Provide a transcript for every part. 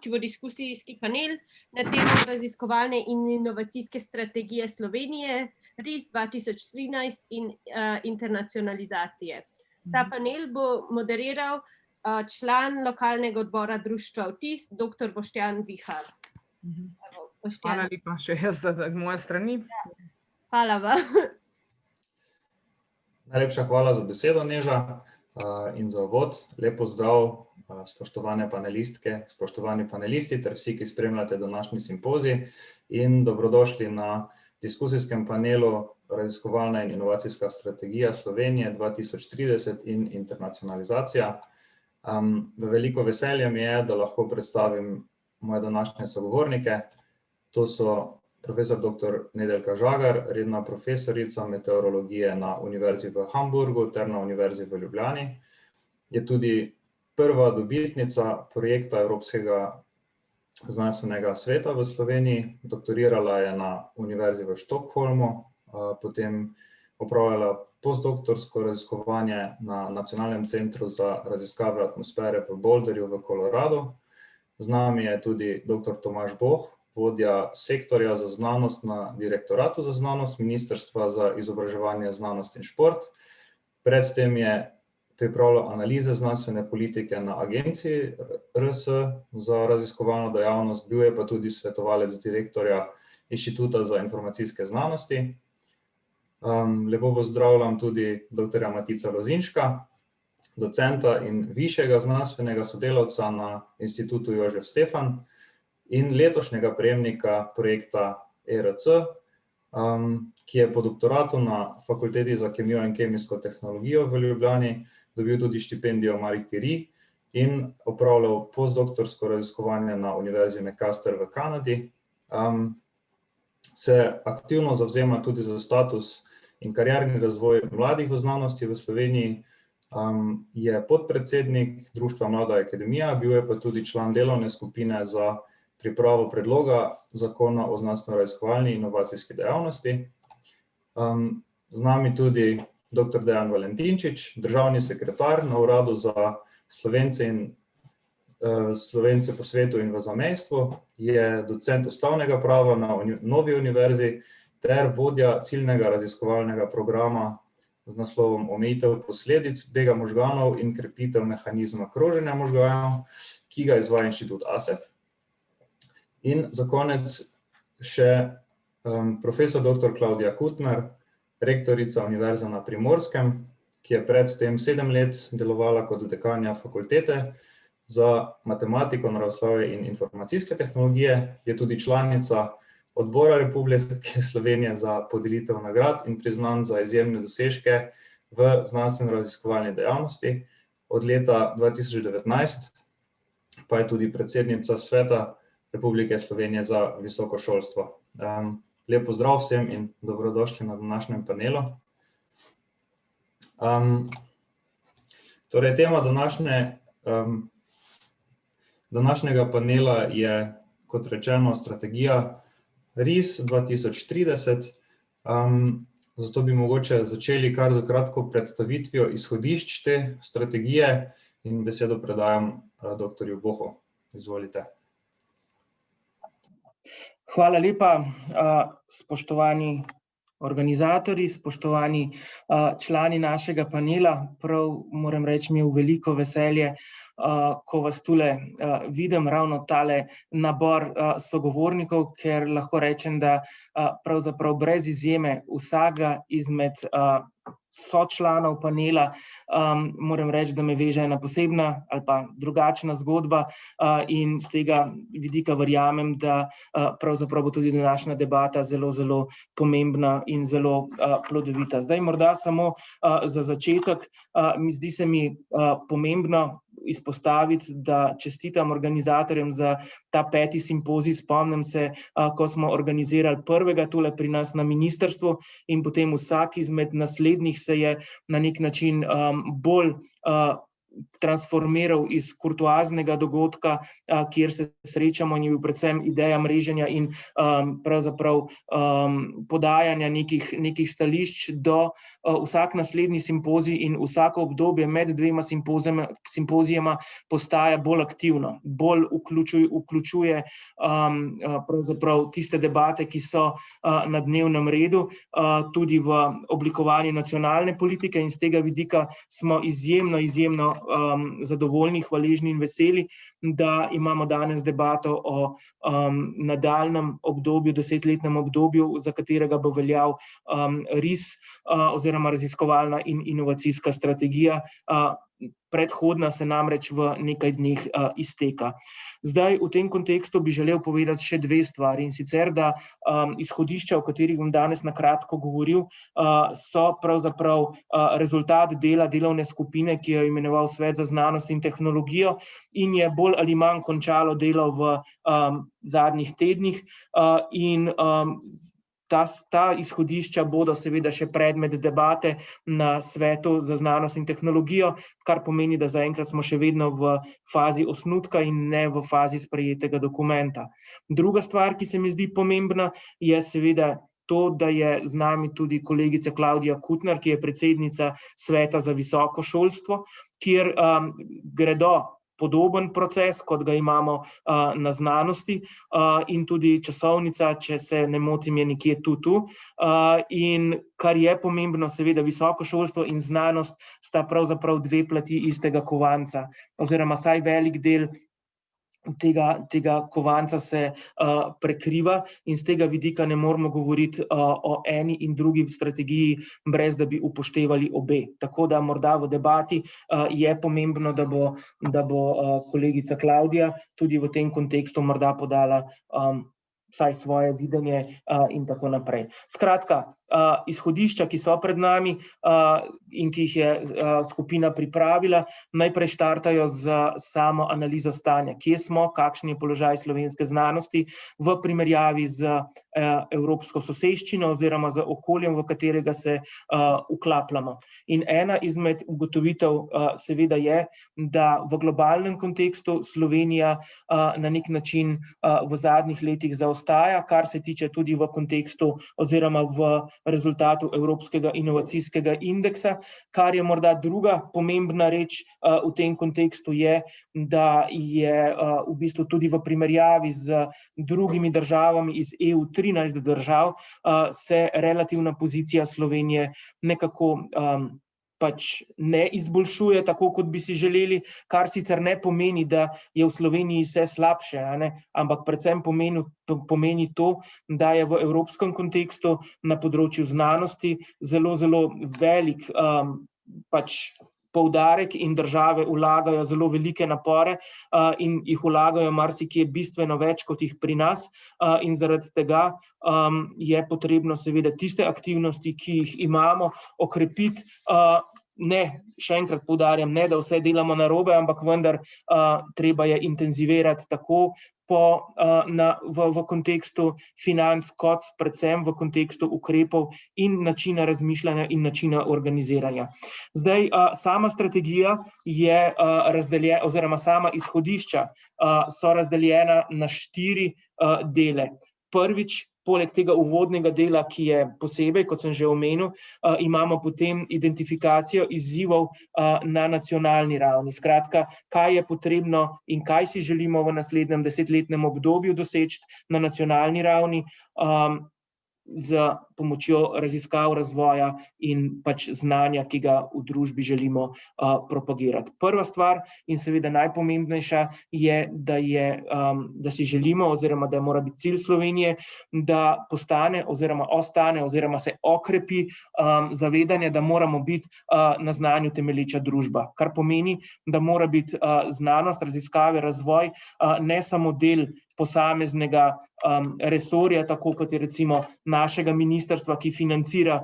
ki bo diskusijski panel na temo raziskovalne in inovacijske strategije Slovenije, RIS 2013 in internacionalizacije. Ta panel bo moderiral član lokalnega odbora društva Vtis, dr. Boštjan Vihar. Hvala lepa še jaz z moje strani. Hvala vam. Najlepša hvala za besedo, Neža, in za uvod. Lep pozdrav, spoštovane panelistke, spoštovani panelisti ter vsi, ki spremljate današnji simpozij, in dobrodošli na diskusijskem panelu Raziskovalna in inovacijska strategija Slovenije 2030 in internacionalizacija. Veliko veselje mi je, da lahko predstavim moje današnje sogovornike. To so profesor dr. Nedeljka Žagar, redna profesorica meteorologije na Univerzi v Hamburgu ter na Univerzi v Ljubljani. Je tudi prva dobitnica projekta Evropskega znanstvenega sveta v Sloveniji. Doktorirala je na Univerzi v Stockholmu, potem opravljala postdoktorsko raziskovanje na Nacionalnem centru za raziskave atmosfere v Boulderju v Koloradu. Z nami je tudi dr. Tomaž Boh, vodja sektorja za znanost na Direktoratu za znanost Ministrstva za izobraževanje, znanost in šport. Predtem je pripravljal analize znanstvene politike na agenciji RS za raziskovalno dejavnost, bil je pa tudi svetovalec direktorja Inštituta za informacijske znanosti. Lepo pozdravljam tudi dr. Matica Lozinška, docenta in višjega znanstvenega sodelavca na Institutu Jožef Stefan in letošnjega prejemnika projekta ERC, ki je po doktoratu na Fakulteti za kemijo in kemijsko tehnologijo v Ljubljani dobil tudi štipendijo Marie Curie in opravljal postdoktorsko raziskovanje na Univerzi McMaster v Kanadi. Se aktivno zavzema tudi za status in karierni razvoj mladih v znanosti v Sloveniji, je podpredsednik Društva Mlada akademija, bil je pa tudi član delovne skupine za pripravo predloga zakona o znanstveno-raziskovalni in inovacijski dejavnosti. Z nami tudi dr. Dejan Valentinčič, državni sekretar na Uradu za Slovence po svetu in v zamejstvu, je docent ustavnega prava na Novi univerzi ter vodja ciljnega raziskovalnega programa z naslovom Omejitev posledic bega možganov in krepitev mehanizma kroženja možganov, ki ga izvaja Inštitut ASEF. In za konec še profesor dr. Klavdija Kutner, rektorica Univerze na Primorskem, ki je predtem 7 let delovala kot dekanja fakultete za matematiko, naravoslovje in informacijske tehnologije, je tudi članica Odbora Republike Slovenije za podelitev nagrad in priznanj za izjemne dosežke v znanstveno-raziskovalni dejavnosti. Od leta 2019 pa je tudi predsednica Sveta Republike Slovenije za visoko šolstvo. Lep pozdrav vsem in dobrodošli na današnjem panelu. Torej, tema današnjega panela je, kot rečeno, strategija RIS 2030. Zato bi mogoče začeli kar z kratko predstavitvijo izhodišč te strategije in besedo predajam dr. Bohu. Izvolite. Hvala lepa, spoštovani organizatorji, spoštovani člani našega panela. Prav moram reči, mi je v veliko veselje, ko vas tule vidim, ravno tale nabor sogovornikov, ker lahko rečem, da pravzaprav brez izjeme vsakega izmed sočlanov panela, moram reči, da me veže ena posebna ali pa drugačna zgodba in z tega vidika verjamem, da pravzaprav bo tudi današnja debata zelo, zelo pomembna in zelo plodovita. Zdaj morda samo za začetek, zdi se mi pomembno izpostaviti, da čestitam organizatorjem za ta 5. simpozij. Spomnim se, ko smo organizirali prvega tule pri nas na ministrstvu in potem vsak izmed naslednjih se je na nek način bolj transformiral iz kurtoaznega dogodka, kjer se srečamo in je bil predvsem ideja mreženja in pravzaprav podajanja nekih stališč do vsak naslednji simpozij in vsako obdobje med dvema simpozijama postaja bolj aktivno, bolj vključuje pravzaprav tiste debate, ki so na dnevnem redu, tudi v oblikovanju nacionalne politike, in z tega vidika smo izjemno zadovoljni, hvaležni in veseli, da imamo danes debato o nadaljnjem obdobju, 10-letnem obdobju, za katerega bo veljal RIS oziroma raziskovalna in inovacijska strategija. Predhodna se namreč v nekaj dneh izteka. Zdaj, v tem kontekstu bi želel povedati še dve stvari, in sicer, da izhodišča, o katerih bom danes na kratko govoril, so pravzaprav rezultat dela delovne skupine, ki jo je imenoval Svet za znanost in tehnologijo in je bolj ali manj končalo delo v zadnjih tednih, in ta izhodišča bodo seveda še predmet debate na Svetu za znanost in tehnologijo, kar pomeni, da zaenkrat smo še vedno v fazi osnutka in ne v fazi sprejetega dokumenta. Druga stvar, ki se mi zdi pomembna, je seveda to, da je z nami tudi kolegica Klavdija Kutner, ki je predsednica Sveta za visoko šolstvo, kjer gredo podoben proces, kot ga imamo na znanosti, in tudi časovnica, če se ne motim, je nekje tu. In kar je pomembno, seveda visoko šolstvo in znanost sta pravzaprav dve plati istega kovanca, oziroma vsaj velik del tega kovanca se prekriva, in z tega vidika ne moremo govoriti o eni in drugi strategiji, brez da bi upoštevali obe. Tako da morda v debati je pomembno, da bo kolegica Klavdija tudi v tem kontekstu morda podala vsaj svoje videnje in tako naprej. Skratka, izhodišča, ki so pred nami in ki jih je skupina pripravila, najprej štartajo z samo analizo stanja. Kje smo, kakšen je položaj slovenske znanosti v primerjavi z evropsko soseščino oziroma z okoljem, v katerega se vklapljamo. In ena izmed ugotovitev seveda je, da v globalnem kontekstu Slovenija na nek način v zadnjih letih zaostaja, kar se tiče tudi v kontekstu oziroma v rezultatu Evropskega inovacijskega indeksa. Kar je morda druga pomembna reč v tem kontekstu je, da je v bistvu tudi v primerjavi z drugimi državami iz EU 13 držav se relativna pozicija Slovenije nekako pač ne izboljšuje tako, kot bi si želeli, kar sicer ne pomeni, da je v Sloveniji vse slabše, ampak predvsem pomeni to, da je v evropskem kontekstu na področju znanosti zelo velik pač poudarek in države vlagajo zelo velike napore in jih vlagajo marsikje bistveno več, kot jih pri nas, in zaradi tega je potrebno seveda tiste aktivnosti, ki jih imamo, okrepiti. Ne, še enkrat poudarjam, ne, da vse delamo narobe, ampak vendar treba je intenzivirati tako v kontekstu financ, kot predvsem v kontekstu ukrepov in načina razmišljanja in načina organiziranja. Zdaj, sama strategija je razdeljena, oziroma sama izhodišča so razdeljena na 4 dele. Prvič, poleg tega uvodnega dela, ki je posebej, kot sem že omenil, imamo potem identifikacijo izzivov na nacionalni ravni. Skratka, kaj je potrebno in kaj si želimo v naslednjem 10-letnem obdobju doseči na nacionalni ravni z pomočjo raziskav, razvoja in pač znanja, ki ga v družbi želimo propagirati. Prva stvar in seveda najpomembnejša je, da si želimo oziroma da mora biti cilj Slovenije, da postane oziroma ostane oziroma se okrepi zavedanje, da moramo biti na znanju temelječa družba, kar pomeni, da mora biti znanost, raziskave, razvoj ne samo del posameznega resorja, tako kot je recimo našega ministrstva, ki financira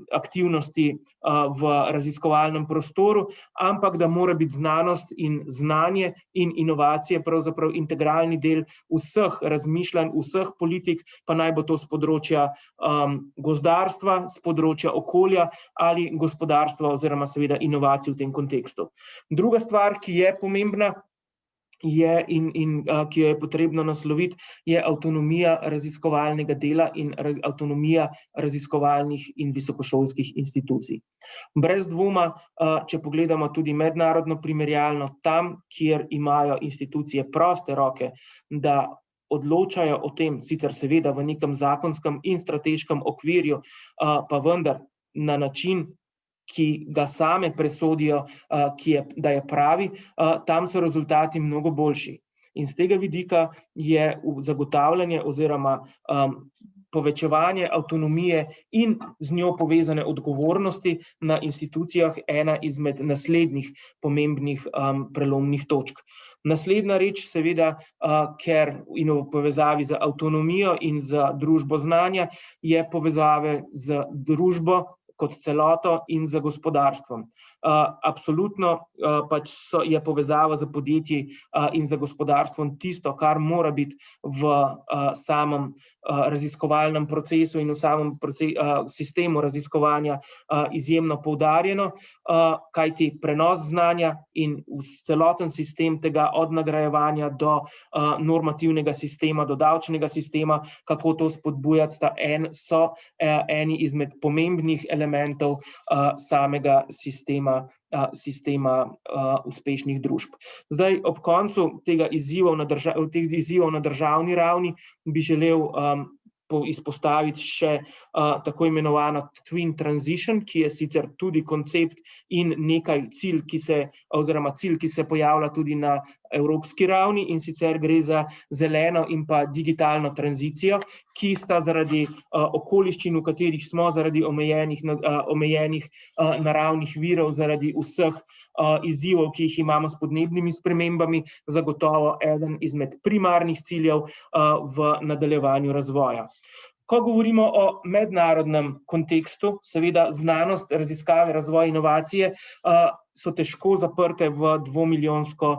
aktivnosti v raziskovalnem prostoru, ampak da mora biti znanost in znanje in inovacije pravzaprav integralni del vseh razmišljanj, vseh politik, pa naj bo to z področja gozdarstva, z področja okolja ali gospodarstva oziroma seveda inovacij v tem kontekstu. Druga stvar, ki je pomembna, ki jo je potrebno nasloviti, je avtonomija raziskovalnega dela in avtonomija raziskovalnih in visokošolskih institucij. Brez dvoma, če pogledamo tudi mednarodno primerjalno, tam, kjer imajo institucije proste roke, da odločajo o tem, sicer seveda v nekem zakonskem in strateškem okvirju, pa vendar na način, ki ga same presodijo, da je pravi, tam so rezultati mnogo boljši. In z tega vidika je zagotavljanje oziroma povečevanje avtonomije in z njo povezane odgovornosti na institucijah ena izmed naslednjih pomembnih prelomnih točk. Naslednja reč seveda, ker in v povezavi z avtonomijo in z družbo znanja, je povezave z družbo kot celoto in za gospodarstvom. Absolutno pač je povezava z podjetji in za gospodarstvom tisto, kar mora biti v samem raziskovalnem procesu in v samem sistemu raziskovanja izjemno poudarjeno, kajti prenos znanja in celoten sistem tega od nagrajevanja do normativnega sistema, do davčnega sistema, kako to spodbujati, so eni izmed pomembnih elementov samega sistema uspešnih družb. Zdaj, ob koncu teh izzivov na državni ravni bi želel izpostaviti še tako imenovano Twin Transition, ki je sicer tudi koncept in nekaj cilj, ki se pojavlja tudi na evropski ravni, in sicer gre za zeleno in pa digitalno tranzicijo, ki sta zaradi okoliščin, v katerih smo, zaradi omejenih naravnih virov, zaradi vseh izzivov, ki jih imamo s podnebnimi spremembami, zagotovo eden izmed primarnih ciljev v nadaljevanju razvoja. Ko govorimo o mednarodnem kontekstu, seveda znanost, raziskave, razvoj, inovacije so težko zaprte v dvomilijonsko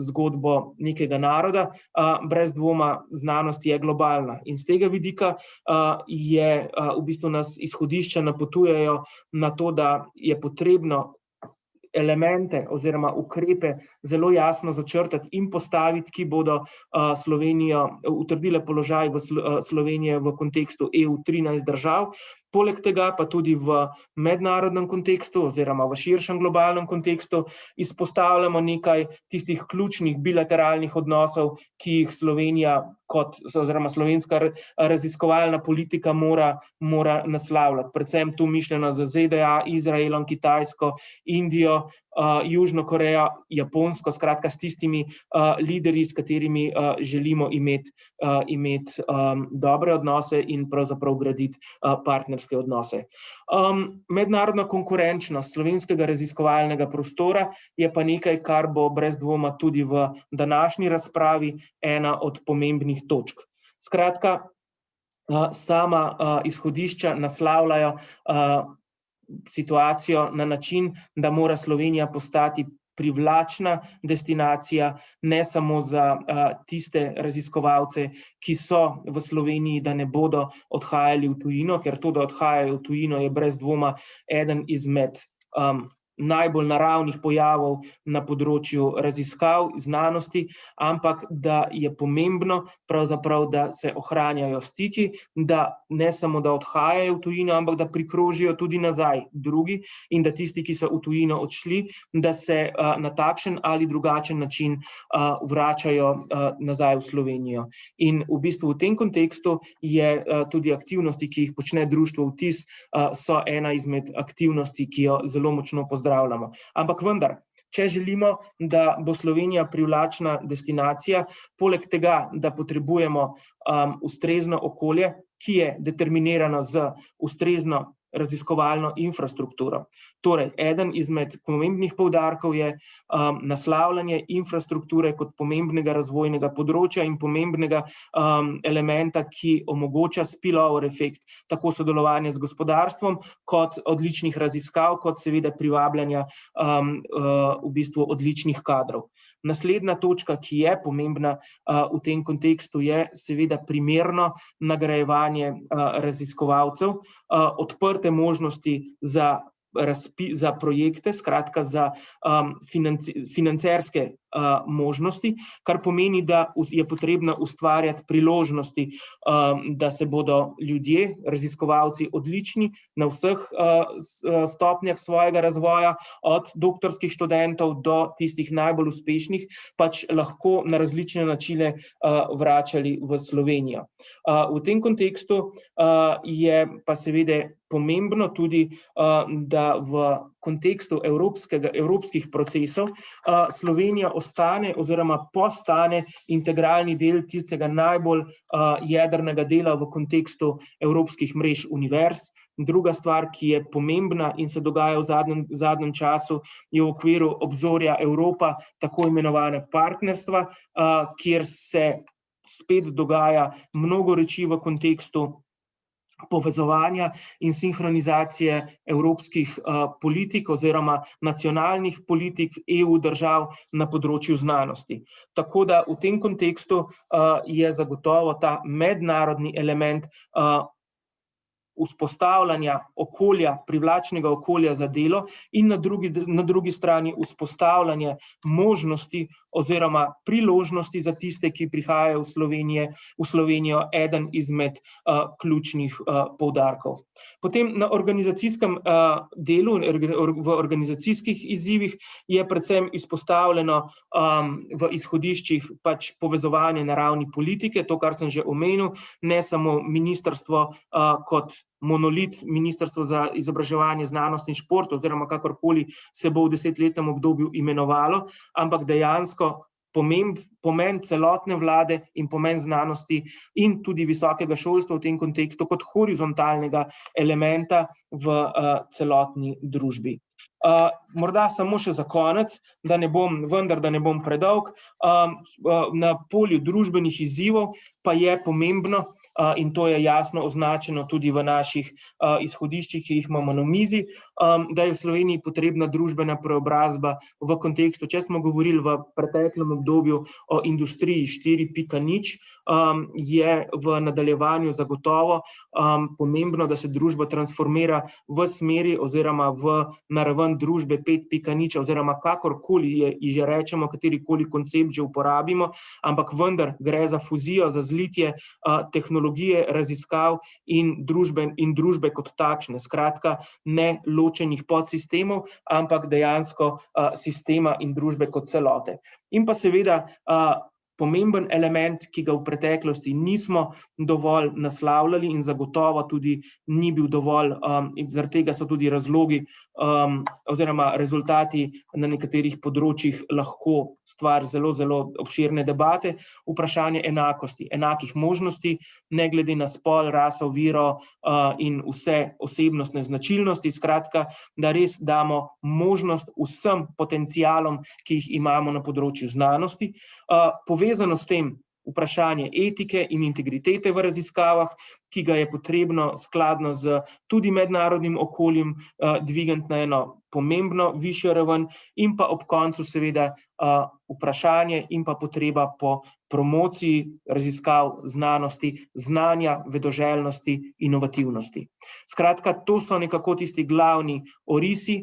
zgodbo nekega naroda, brez dvoma znanost je globalna. In z tega vidika v bistvu nas izhodišča napotujejo na to, da je potrebno elemente oziroma ukrepe zelo jasno začrtati in postaviti, ki bodo Slovenijo utrdile položaj Slovenije v kontekstu EU 13 držav. Poleg tega pa tudi v mednarodnem kontekstu oziroma v širšem globalnem kontekstu izpostavljamo nekaj tistih ključnih bilateralnih odnosov, ki jih Slovenija oziroma slovenska raziskovalna politika mora naslavljati. Predvsem tu mišljeno z ZDA, Izraelom, Kitajsko, Indijo, Južno Korejo, Japonsko, skratka s tistimi liderji, s katerimi želimo imeti dobre odnose in pravzaprav graditi partnerske odnose. Mednarodna konkurenčnost slovenskega raziskovalnega prostora je pa nekaj, kar bo brez dvoma tudi v današnji razpravi ena od pomembnih točk. Skratka, sama izhodišča naslavljajo situacijo na način, da mora Slovenija postati privlačna destinacija, ne samo za tiste raziskovalce, ki so v Sloveniji, da ne bodo odhajali v tujino, ker to, da odhajajo v tujino, je brez dvoma eden izmed najbolj naravnih pojavov na področju raziskav, znanosti, ampak da je pomembno pravzaprav, da se ohranjajo stiki, da ne samo, da odhajajo v tujino, ampak da prikrožijo tudi nazaj drugi in da tisti, ki so v tujino odšli, da se na takšen ali drugačen način vračajo nazaj v Slovenijo. In v bistvu v tem kontekstu je tudi aktivnosti, ki jih počne društvo Vtis, so ena izmed aktivnosti, ki jo zelo močno pozdravljamo. Ampak vendar, če želimo, da bo Slovenija privlačna destinacija, poleg tega, da potrebujemo ustrezno okolje, ki je determinirano z ustrezno raziskovalno infrastrukturo. Torej, eden izmed pomembnih poudarkov je naslavljanje infrastrukture kot pomembnega razvojnega področja in pomembnega elementa, ki omogoča spillover efekt, tako sodelovanje z gospodarstvom, kot odličnih raziskav, kot seveda privabljanja v bistvu odličnih kadrov. Naslednja točka, ki je pomembna v tem kontekstu, je seveda primerno nagrajevanje raziskovalcev, odprte možnosti za projekte, skratka za financerske možnosti, kar pomeni, da je potrebno ustvarjati priložnosti, da se bodo ljudje, raziskovalci odlični na vseh stopnjah svojega razvoja, od doktorskih študentov do tistih najbolj uspešnih, pač lahko na različne načine vračali v Slovenijo. V tem kontekstu je pa seveda pomembno tudi, da v kontekstu evropskih procesov Slovenija ostane oziroma postane integralni del tistega najbolj jedrnega dela v kontekstu evropskih mrež univerz. Druga stvar, ki je pomembna in se dogaja v zadnjem času, je v okviru obzorja Evropa tako imenovane partnerstva, kjer se spet dogaja mnogo reči v kontekstu povezovanja in sinhronizacije evropskih politik oziroma nacionalnih politik EU držav na področju znanosti. Tako da v tem kontekstu je zagotovo ta mednarodni element vzpostavljanja okolja, privlačnega okolja za delo in na drugi strani vzpostavljanje možnosti oziroma priložnosti za tiste, ki prihajajo v Slovenijo, eden izmed ključnih poudarkov. Potem na organizacijskem delu, v organizacijskih izzivih je predvsem izpostavljeno v izhodiščih pač povezovanje na ravni politike, to, kar sem že omenil, ne samo ministrstvo kot monolit, Ministrstvo za izobraževanje, znanost in šport, oziroma kakorkoli se bo v 10-letnem obdobju imenovalo, ampak dejansko pomen celotne vlade in pomen znanosti in tudi visokega šolstva v tem kontekstu kot horizontalnega elementa v celotni družbi. Morda samo še za konec, da ne bom predolg, na polju družbenih izzivov pa je pomembno, in to je jasno označeno tudi v naših izhodiščih, ki jih imamo na mizi, da je v Sloveniji potrebna družbena preobrazba v kontekstu, če smo govorili v preteklem obdobju o industriji 4.0, je v nadaljevanju zagotovo pomembno, da se družba transformira v smeri oziroma na raven družbe 5.0 oziroma kakorkoli že rečemo, katerikoli koncept že uporabimo, ampak vendar gre za fuzijo, za zlitje tehnologije, raziskav in družbe kot takšne. Skratka, ne ločenih podsistemov, ampak dejansko sistema in družbe kot celote. In pa seveda pomemben element, ki ga v preteklosti nismo dovolj naslavljali in zagotovo tudi ni bil dovolj, in zaradi tega so tudi razlogi oziroma rezultati na nekaterih področjih lahko stvar zelo, zelo obširne debate, vprašanje enakosti, enakih možnosti, ne glede na spol, raso, vero in vse osebnostne značilnosti, skratka, da res damo možnost vsem potencialom, ki jih imamo na področju znanosti. Povezano s tem vprašanje etike in integritete v raziskavah, ki ga je potrebno skladno z tudi mednarodnim okoljem dvigati na eno pomembno višjo raven, in pa ob koncu seveda vprašanje in pa potreba po promociji raziskav, znanosti, znanja, vedoželjnosti, inovativnosti. Skratka, to so nekako tisti glavni orisi,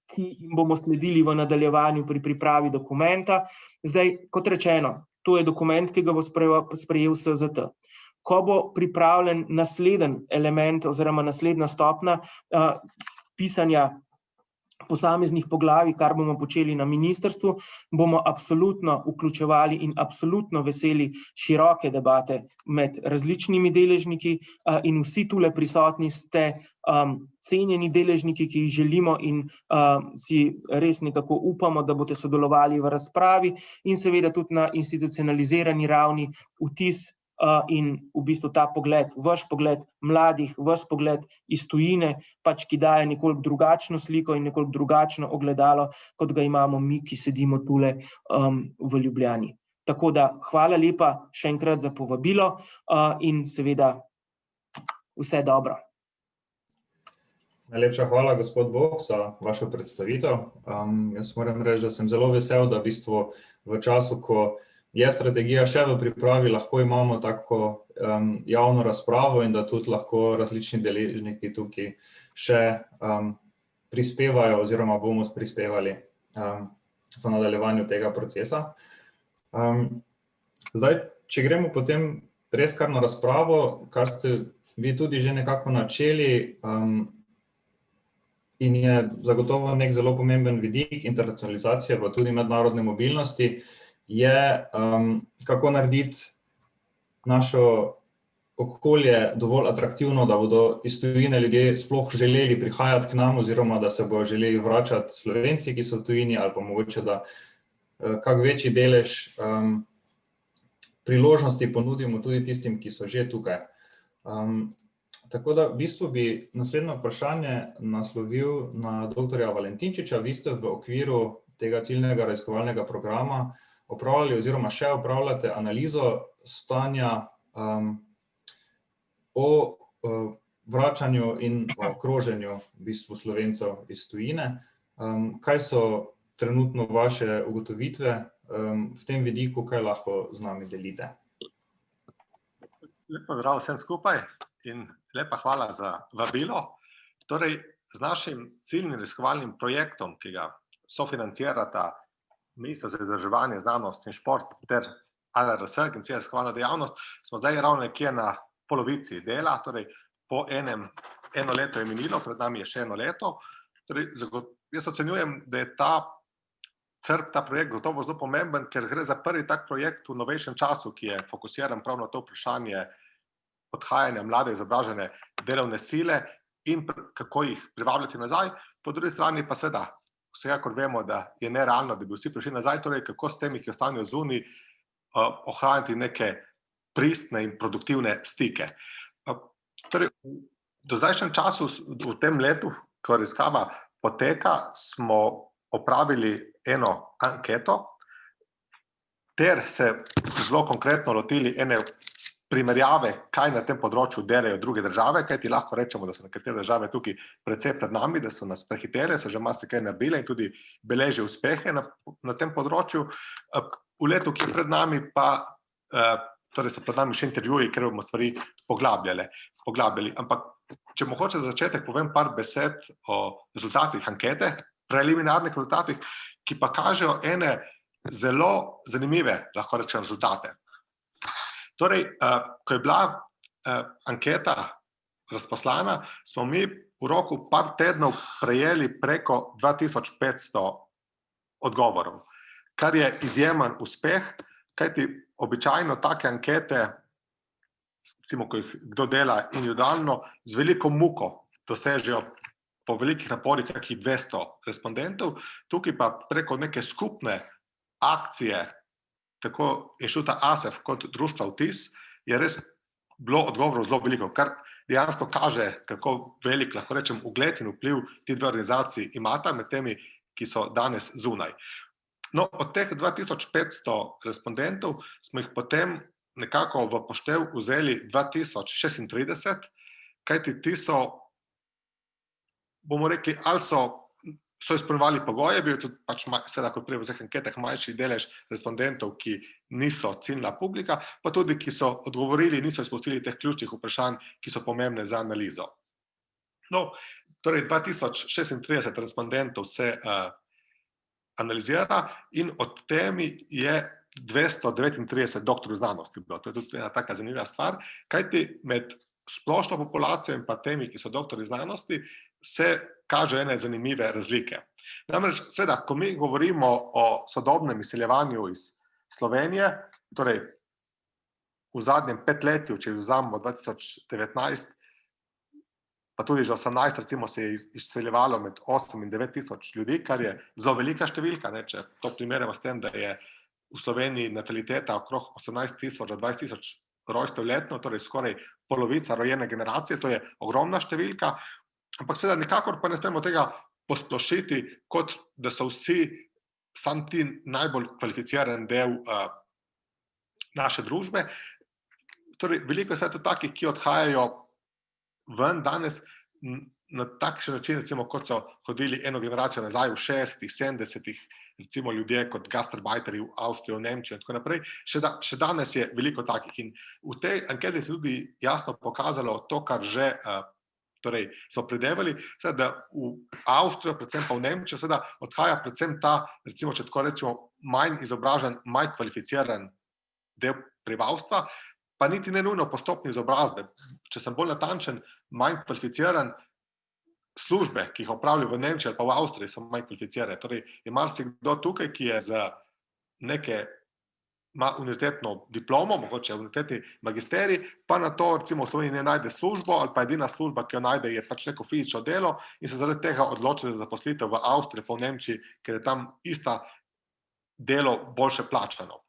ki jim bomo sledili v nadaljevanju pri pripravi dokumenta. Zdaj, kot rečeno, to je dokument, ki ga bo sprejel SZT. Ko bo pripravljen naslednji element oziroma naslednja stopnja pisanja posameznih poglavij, kar bomo počeli na ministrstvu, bomo absolutno vključevali in absolutno veseli široke debate med različnimi deležniki in vsi tule prisotni ste cenjeni deležniki, ki jih želimo in si res nekako upamo, da boste sodelovali v razpravi in seveda tudi na institucionalizirani ravni vtis in v bistvu ta pogled, vaš pogled mladih, vaš pogled iz tujine, pač ki daje nekoliko drugačno sliko in nekoliko drugačno ogledalo, kot ga imamo mi, ki sedimo tule v Ljubljani. Tako da hvala lepa še enkrat za povabilo in seveda vse dobro. Najlepša hvala, gospod Boh, za vašo predstavitev. Jaz moram reči, da sem zelo vesel, da v bistvu v času, ko je strategija še v pripravi, lahko imamo tako javno razpravo in da tudi lahko različni deležniki tukaj še prispevajo oziroma bomo prispevali v nadaljevanju tega procesa. Zdaj, če gremo potem res kar na razpravo, kar ste vi tudi že nekako načeli, in je zagotovo nek zelo pomemben vidik internacionalizacije pa tudi mednarodne mobilnosti, je kako narediti našo okolje dovolj atraktivno, da bodo iz tujine ljudje sploh želeli prihajati k nam oziroma da se bodo želeli vračati Slovenci, ki so v tujini, ali pa mogoče, da kak večji delež priložnosti ponudimo tudi tistim, ki so že tukaj. Tako da v bistvu bi naslednje vprašanje naslovil na doktorja Valentinčiča. Vi ste v okviru tega ciljnega raziskovalnega programa opravljali oziroma še opravljate analizo stanja o vračanju in kroženju v bistvu Slovencev iz tujine. Kaj so trenutno vaše ugotovitve v tem vidiku, kaj lahko z nami delite? Lep pozdrav vsem skupaj in lepa hvala za vabilo. Torej, z našim ciljnim raziskovalnim projektom, ki ga sofinancirata Ministrstvo za izobraževanje, znanost in šport ter ARRS, Agencija za raziskovalno dejavnost, smo zdaj ravno nekje na polovici dela, torej po eno leto je minilo, pred nami je še eno leto. Torej, jaz ocenjujem, da je ta projekt gotovo zelo pomemben, ker gre za prvi tak projekt v novejšem času, ki je fokusiran prav na to vprašanje odhajanja mlade izobražene delovne sile in kako jih privabljati nazaj. Po drugi strani pa seveda, vsekakor vemo, da je nerealno, da bi vsi prišli nazaj, torej kako s temi, ki ostanejo zunaj, ohraniti neke pristne in produktivne stike. Torej, do zdajšnjem času, v tem letu, ko raziskava poteka, smo opravili eno anketo, ter se zelo konkretno lotili ene primerjave, kaj na tem področju delajo druge države, kajti lahko rečemo, da so nekatere države tukaj precej pred nami, da so nas prehitele, so že marsikaj naredile in tudi beležijo uspehe na tem področju. V letu, ki je pred nami, pa torej so pred nami še intervjuji, ker bomo stvari poglabljali. Ampak, če mogoče za začetek povem par besed o rezultatih ankete, preliminarnih rezultatih, ki pa kažejo ene zelo zanimive, lahko rečem, rezultate. Torej, ko je bila anketa razposlana, smo mi v roku par tednov prejeli preko 2500 odgovorov, kar je izjemen uspeh, kajti običajno take ankete, recimo, ko jih kdo dela individualno, z veliko muko dosežejo po velikih naporih kakih 200 respondentov, tukaj pa preko neke skupne akcije, tako inštituta ASEF kot društva Vtis, je res bilo odgovorov zelo veliko, kar dejansko kaže, kako velik, lahko rečem, ugled in vpliv ti dve organizaciji imata med temi, ki so danes zunaj. No, od teh 2500 respondentov smo jih potem nekako v poštev vzeli 2036, kajti ti so, bomo rekli, ali so izpolnjevali pogoje, bil je tudi pač seveda kot prej v vseh anketah manjši delež respondentov, ki niso ciljna publika, pa tudi, ki so odgovorili, niso izpustili teh ključnih vprašanj, ki so pomembne za analizo. No, torej 2036 respondentov se analizira in od temi je 239 doktorjev znanosti bilo. To je tudi ena taka zanimiva stvar, kajti med splošno populacijo in pa temi, ki so doktorji znanosti, se kažejo ene zanimive razlike. Namreč, seveda, ko mi govorimo o sodobnem izseljevanju iz Slovenije, torej v zadnjem 5-letju, če vzamemo 2019, pa tudi že 18, recimo, se je izseljevalo med 8 in 9 tisoč ljudi, kar je zelo velika številka, če to primerjamo s tem, da je v Sloveniji nataliteta okrog 18 tisoč do 20 tisoč rojstev letno, torej skoraj polovica rojene generacije, to je ogromna številka, ampak seveda nikakor pa ne smemo tega posplošiti, kot da so vsi sam ti najbolj kvalificiran del naše družbe. Torej, veliko je tudi takih, ki odhajajo ven danes na takšen način, recimo, kot so hodili eno generacijo nazaj v 60-ih, 70-ih, recimo ljudje kot gastarbajterji v Avstriji, v Nemčiji in tako naprej. Še danes je veliko takih in v tej anketi se tudi jasno pokazalo to, kar že torej so predevali, da v Avstrijo, predvsem pa v Nemčijo, odhaja predvsem ta, recimo, če tako rečemo, manj izobražen, manj kvalificiran del prebivalstva, pa niti ne nujno po stopnji izobrazbe. Če sem bolj natančen, manj kvalificiran, službe, ki jih opravljajo v Nemčiji ali pa v Avstriji, so manj kvalificirane. Torej, je marsikdo tukaj, ki je z neke ima univerzitetno diplomo, mogoče univerzitetni magisterij, pa na to recimo v Sloveniji ne najde službo ali pa edina služba, ki jo najde, je pač neko fizično delo in se zaradi tega odloči za zaposlitev v Avstriji, pa v Nemčiji, ker je tam ista delo boljše plačano.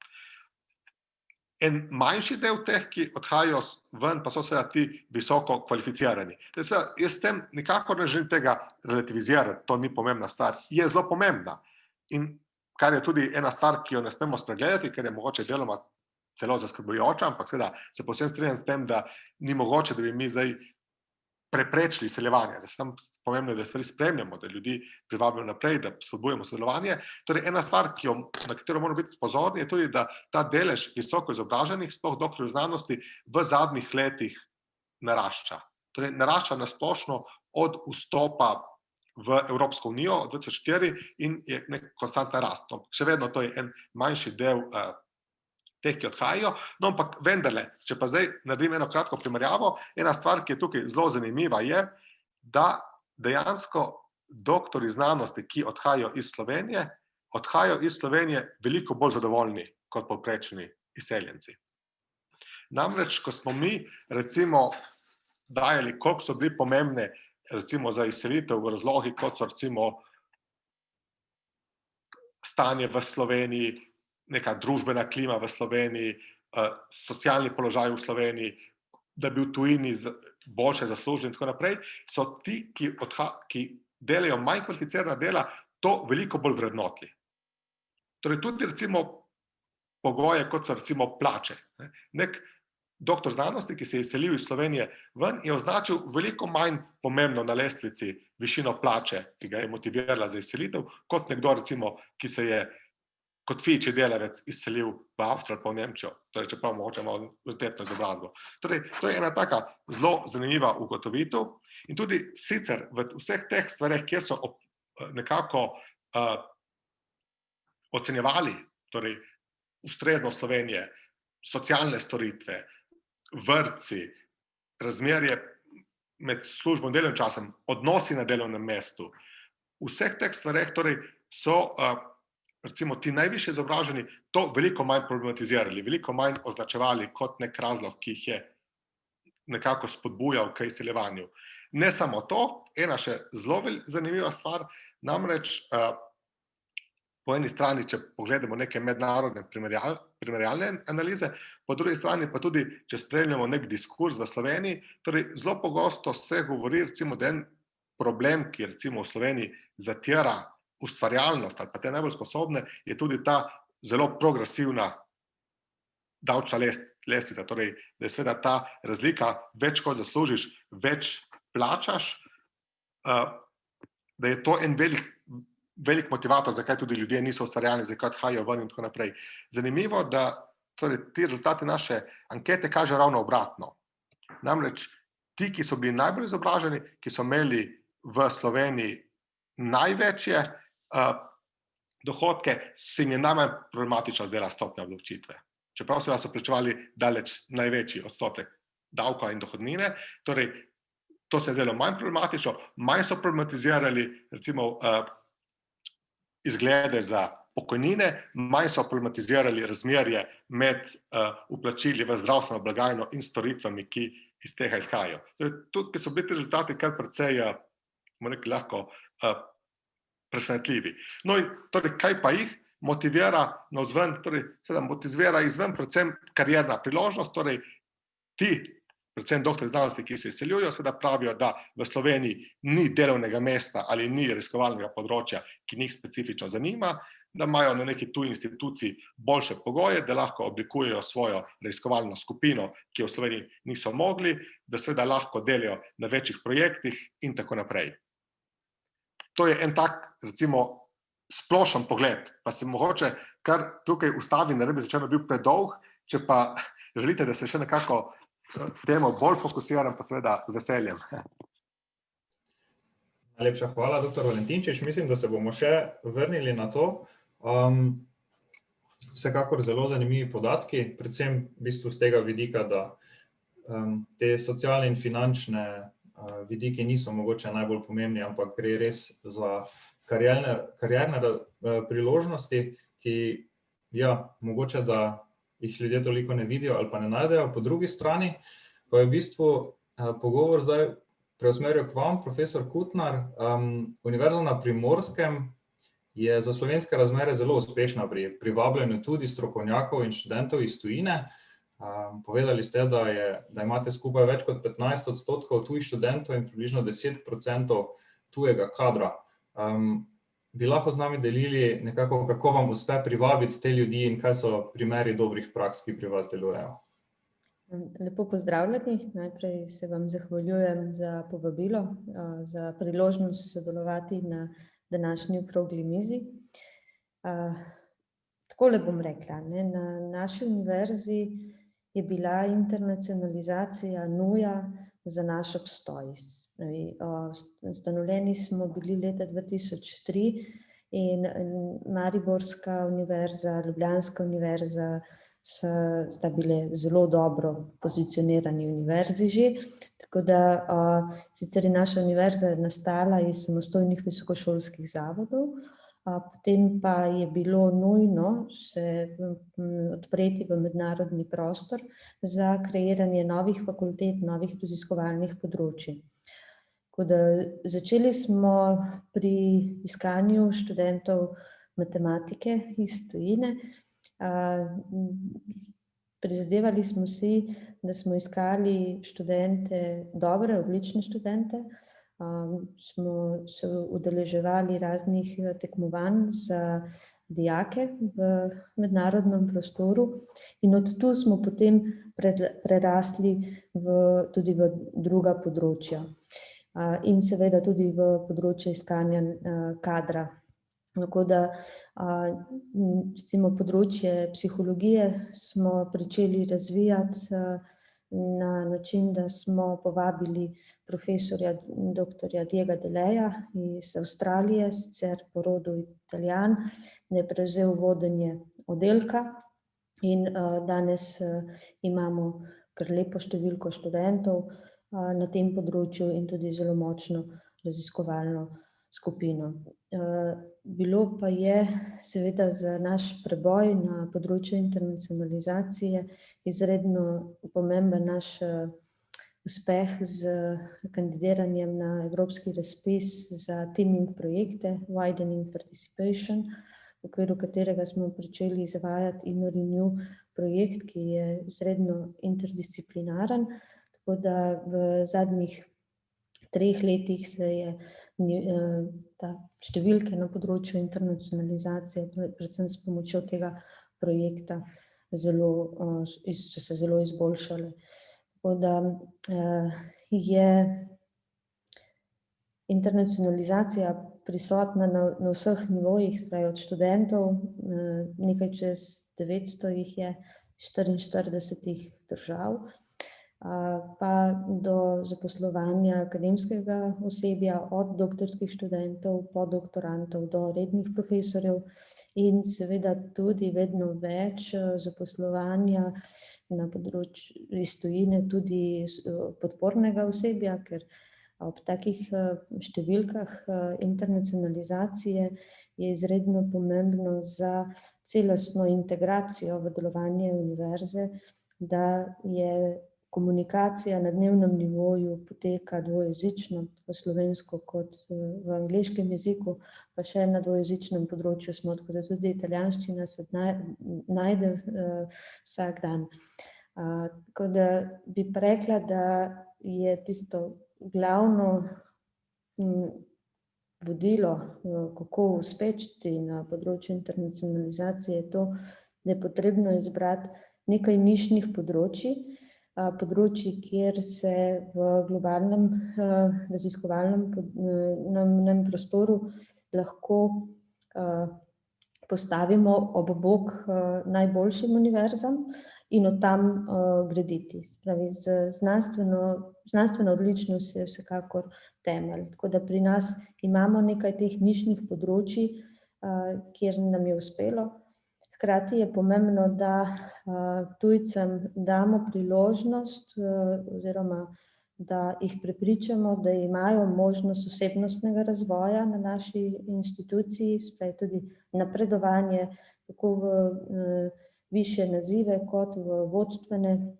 En manjši del teh, ki odhajajo ven, pa so seveda ti visoko kvalificirani. Jaz s tem nikakor ne želim tega relativizirati, to ni pomembna stvar. Je zelo pomembna. In kar je tudi ena stvar, ki jo ne smemo spregledati, ker je mogoče deloma celo zaskrbljujoča, ampak seveda se povsem strinjam s tem, da ni mogoče, da bi mi zdaj preprečili izseljevanje, da se tam pomembno, da stvari spremljamo, da ljudi privabimo naprej, da spodbujamo sodelovanje. Torej, ena stvar, na katero moramo biti pozorni, je tudi, da ta delež visoko izobraženih, sploh doktorjev znanosti, v zadnjih letih narašča. Torej, narašča na splošno od vstopa v Evropsko unijo od 2004 in je nek konstantna rast. Še vedno to je en manjši del teh, ki odhajajo, no ampak vendarle, če pa zdaj naredim eno kratko primerjavo, ena stvar, ki je tukaj zelo zanimiva, je, da dejansko doktorji znanosti, ki odhajajo iz Slovenije veliko bolj zadovoljni kot povprečni izseljenci. Namreč, ko smo mi recimo dajali, koliko so bili pomembne recimo za izselitev v razlogi, kot so recimo stanje v Sloveniji, neka družbena klima v Sloveniji, socialni položaj v Sloveniji, da bi v tujini boljše zaslužili in tako naprej, so ti, ki delajo manj kvalificirana dela, to veliko bolj vrednotili. Torej tudi recimo pogoje, kot so recimo plače. Nek doktor znanosti, ki se je izselil iz Slovenije ven, je označil veliko manj pomembno na lestvici višino plače, ki ga je motivirala za izselitev, kot nekdo recimo, ki se je kot fizični delavec izselil v Avstrijo ali pa v Nemčijo, torej čeprav mogoče malo univerzitetno izobrazbo. Torej, to je ena taka zelo zanimiva ugotovitev in tudi sicer v vseh teh stvareh, kjer so nekako ocenjevali, torej ustreznost Slovenije, socialne storitve, vrtci, razmerje med službo in delovnim časom, odnosi na delovnem mestu, v vseh teh stvareh torej so recimo ti najvišje izobraženi to veliko manj problematizirali, veliko manj označevali kot nek razlog, ki jih je nekako spodbujal k izseljevanju. Ne samo to, ena še zelo zanimiva stvar, namreč po eni strani, če pogledamo neke mednarodne primerjalne analize, po drugi strani pa tudi, če spremljamo nek diskurs v Sloveniji, torej zelo pogosto se govori recimo, da en problem, ki recimo v Sloveniji zatira ustvarjalnost ali pa te najbolj sposobne, je tudi ta zelo progresivna davčna lestvica, torej da je seveda ta razlika, več kot zaslužiš, več plačaš, da je to en velik motivator, zakaj tudi ljudje niso ustvarjalni, zakaj odhajajo ven in tako naprej. Zanimivo, da torej, ti rezultati naše ankete kažejo ravno obratno. Namreč ti, ki so bili najbolj izobraženi, ki so imeli v Sloveniji največje dohodke, se jim je najmanj problematična zdela stopnja obdavčitve. Čeprav so plačevali daleč največji odstotek davka in dohodnine, torej to se je zdelo manj problematično, manj so problematizirali recimo izglede za pokojnine, manj so problematizirali razmerje med vplačili v zdravstveno blagajno in storitvami, ki iz tega izhajajo. Tukaj so bili ti rezultati kar precej, lahko presenetljivi. No in torej, kaj pa jih motivira navzven? Torej, motivira izven predvsem karierna priložnost, torej ti, predvsem doktorji znanosti, ki se izseljujejo, seveda pravijo, da v Sloveniji ni delovnega mesta ali ni raziskovalnega področja, ki njih specifično zanima, da imajo na neki tuji instituciji boljše pogoje, da lahko oblikujejo svojo raziskovalno skupino, ki jo v Sloveniji niso mogli, da seveda lahko delajo na večjih projektih in tako naprej. To je en tak, recimo, splošen pogled, pa se mogoče kar tukaj ustavim, da ne bi začelo bil predolg, če pa želite, da se še nekako temo bolj fokusiram, pa seveda z veseljem. Najlepša hvala, dr. Valentinčič. Mislim, da se bomo še vrnili na to. Vsekakor zelo zanimivi podatki, predvsem v bistvu z tega vidika, da te socialne in finančne vidiki niso mogoče najbolj pomembni, ampak gre res za karierne priložnosti, ki, ja, mogoče, da jih ljudje toliko ne vidijo ali pa ne najdejo. Po drugi strani pa je v bistvu pogovor zdaj preusmeril k vam, profesor Kutnar. Univerza na Primorskem je za slovenske razmere zelo uspešna pri privabljanju tudi strokovnjakov in študentov iz tujine. Povedali ste, da imate skupaj več kot 15% tujih študentov in približno 10% tujega kadra. Bi lahko z nami delili nekako, kako vam uspe privabiti te ljudi in kaj so primeri dobrih praks, ki pri vas delujejo? Lepo pozdravljeni. Najprej se vam zahvaljujem za povabilo, za priložnost sodelovati na današnji okrogli mizi. Takole bom rekla, na naši univerzi je bila internacionalizacija nuja za naš obstoj. Ustanovljeni smo bili leta 2003 in Mariborska univerza, Ljubljanska univerza sta bile zelo dobro pozicionirani univerzi že, tako da sicer je naša univerza nastala iz samostojnih visokošolskih zavodov, potem pa je bilo nujno se odpreti v mednarodni prostor za kreiranje novih fakultet, novih raziskovalnih področij. Tako da začeli smo pri iskanju študentov matematike iz tujine. Prizadevali smo si, da smo iskali študente, dobre, odlične študente. Smo se udeleževali raznih tekmovanj za dijake v mednarodnem prostoru in od tu smo potem prerasli tudi v druga področja in seveda tudi v področje iskanja kadra. Tako da recimo področje psihologije smo pričeli razvijati na način, da smo povabili profesorja dr. Diega Deleja iz Avstralije, sicer po rodu Italijan, da je prevzel vodenje oddelka in danes imamo kar lepo številko študentov na tem področju in tudi zelo močno raziskovalno skupino. Bilo pa je seveda za naš preboj na področju internacionalizacije izredno pomemben naš uspeh z kandidiranjem na evropski razpis za teaming projekte, widening participation, v okviru katerega smo pričeli izvajati InnoRenew projekt, ki je izredno interdisciplinaren, tako da v zadnjih 3 letih se je ta številke na področju internacionalizacije, predvsem s pomočjo tega projekta, so se zelo izboljšale. Tako da je internacionalizacija prisotna na vseh nivojih, od študentov, nekaj čez 900 jih je, 44 držav, pa do zaposlovanja akademskega osebja, od doktorskih študentov, podoktorantov do rednih profesorjev in seveda tudi vedno več zaposlovanja na področju iz tujine, tudi podpornega osebja, ker ob takih številkah internacionalizacije je izredno pomembno za celostno integracijo v delovanje univerze, da je komunikacija na dnevnem nivoju poteka dvojezično, tako slovensko kot v angleškem jeziku, pa še na dvojezičnem področju smo, tako da tudi italijanščina se najde vsak dan. Tako da bi pa rekla, da je tisto glavno vodilo, kako uspeti na področju internacionalizacije, je to, da je potrebno izbrati nekaj nišnih področji, kjer se v globalnem raziskovalnem prostoru lahko postavimo ob bok najboljšim univerzam in od tam graditi. Spravi, znanstvena odličnost je vsekakor temelj. Tako da pri nas imamo nekaj teh nišnih področji, kjer nam je uspelo. Hkrati je pomembno, da tujcem damo priložnost oziroma da jih prepričamo, da imajo možnost osebnostnega razvoja na naši instituciji, spravi tudi napredovanje tako v višje nazive kot v vodstvene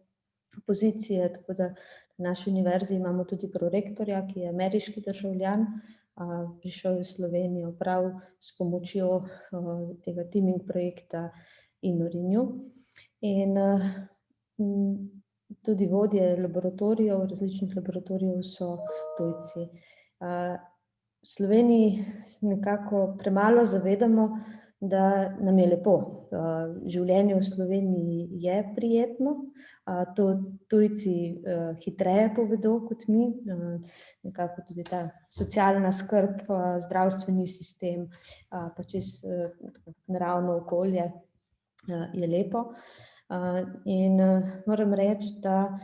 pozicije. Tako da na naši univerzi imamo tudi prorektorja, ki je ameriški državljan, prišel v Slovenijo prav s pomočjo tega teaming projekta InnoRenew. In tudi vodje laboratorijev, različnih laboratorijev so tujci. V Sloveniji nekako premalo zavedamo, da nam je lepo. Življenje v Sloveniji je prijetno, to tujci hitreje povedo kot mi, nekako tudi ta socialna skrb, zdravstveni sistem, pa čisto naravno okolje je lepo. In moram reči, da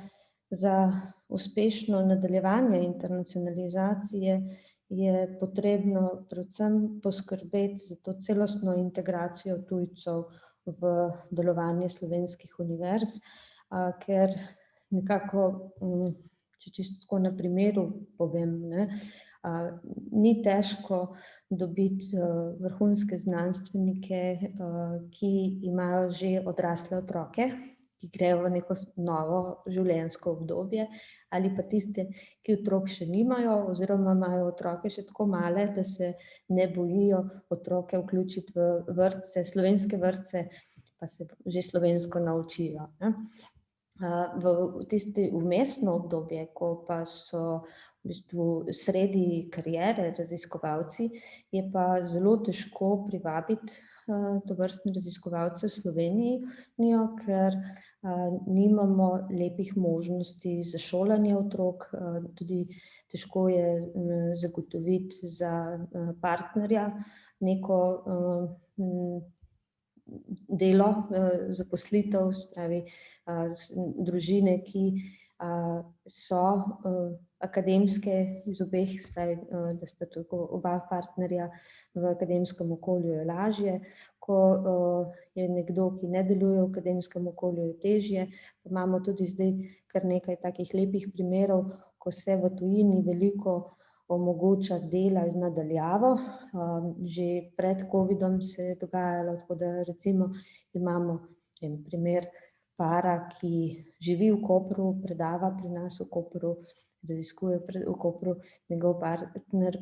za uspešno nadaljevanje internacionalizacije je potrebno predvsem poskrbeti za to celostno integracijo tujcev v delovanje slovenskih univerz, ker nekako, če čisto tako na primeru povem, ni težko dobiti vrhunske znanstvenike, ki imajo že odrasle otroke, ki grejo v neko novo življenjsko obdobje, ali pa tiste, ki otrok še nimajo oziroma imajo otroke še tako male, da se ne bojijo otroke vključiti v vrtce, slovenske vrtce, pa se že slovensko naučijo. V tisti vmesno obdobje, ko pa so v bistvu sredi kariere raziskovalci, je pa zelo težko privabiti tovrstne raziskovalce v Sloveniji, ker nimamo lepih možnosti za šolanje otrok, tudi težko je zagotoviti za partnerja neko delo, zaposlitev, spravi družine, ki so akademske iz obeh, spravi, da sta tako oba partnerja v akademskem okolju, je lažje. Ko je nekdo, ki ne deluje v akademskem okolju, je težje. Imamo tudi zdaj kar nekaj takih lepih primerov, ko se v tujini veliko omogoča dela nadaljavo. Že pred covidom se je dogajalo, tako da recimo imamo en primer para, ki živi v Kopru, predava pri nas v Kopru, raziskuje v Kopru, njegov partner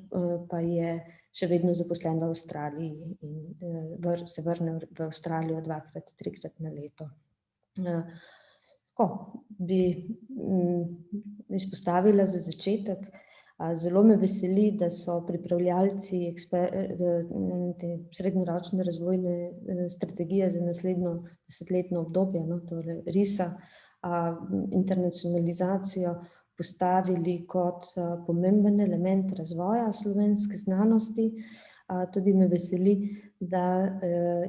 pa je še vedno zaposlen v Avstraliji in se vrne v Avstralijo 2-krat, 3-krat na leto. Tako bi izpostavila za začetek. Zelo me veseli, da so pripravljalci srednjeročne razvojne strategije za naslednjo desetletno obdobje, torej RIS-a, internacionalizacijo postavili kot pomemben element razvoja slovenske znanosti. Tudi me veseli, da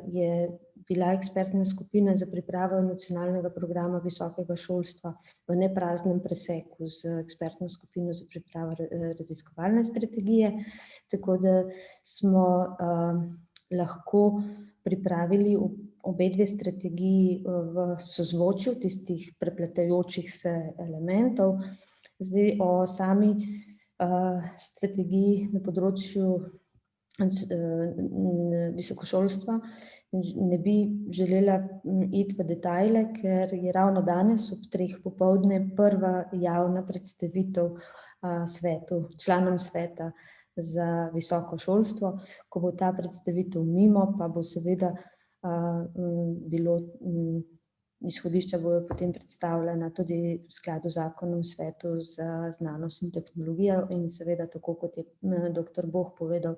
je bila ekspertna skupina za pripravo nacionalnega programa visokega šolstva v nepraznem preseku z ekspertno skupino za pripravo raziskovalne strategije, tako da smo lahko pripravili obe dve strategiji v sozvočju tistih prepletajočih se elementov. Zdaj o sami strategiji na področju visokošolstva ne bi želela iti v detajle, ker je ravno danes ob 3 popoldne prva javna predstavitev članom sveta za visoko šolstvo. Ko bo ta predstavitev mimo, pa bo seveda bilo izhodišča bojo potem predstavljena tudi v skladu z zakonom Svetu za znanost in tehnologijo in seveda, tako kot je dr. Boh povedal,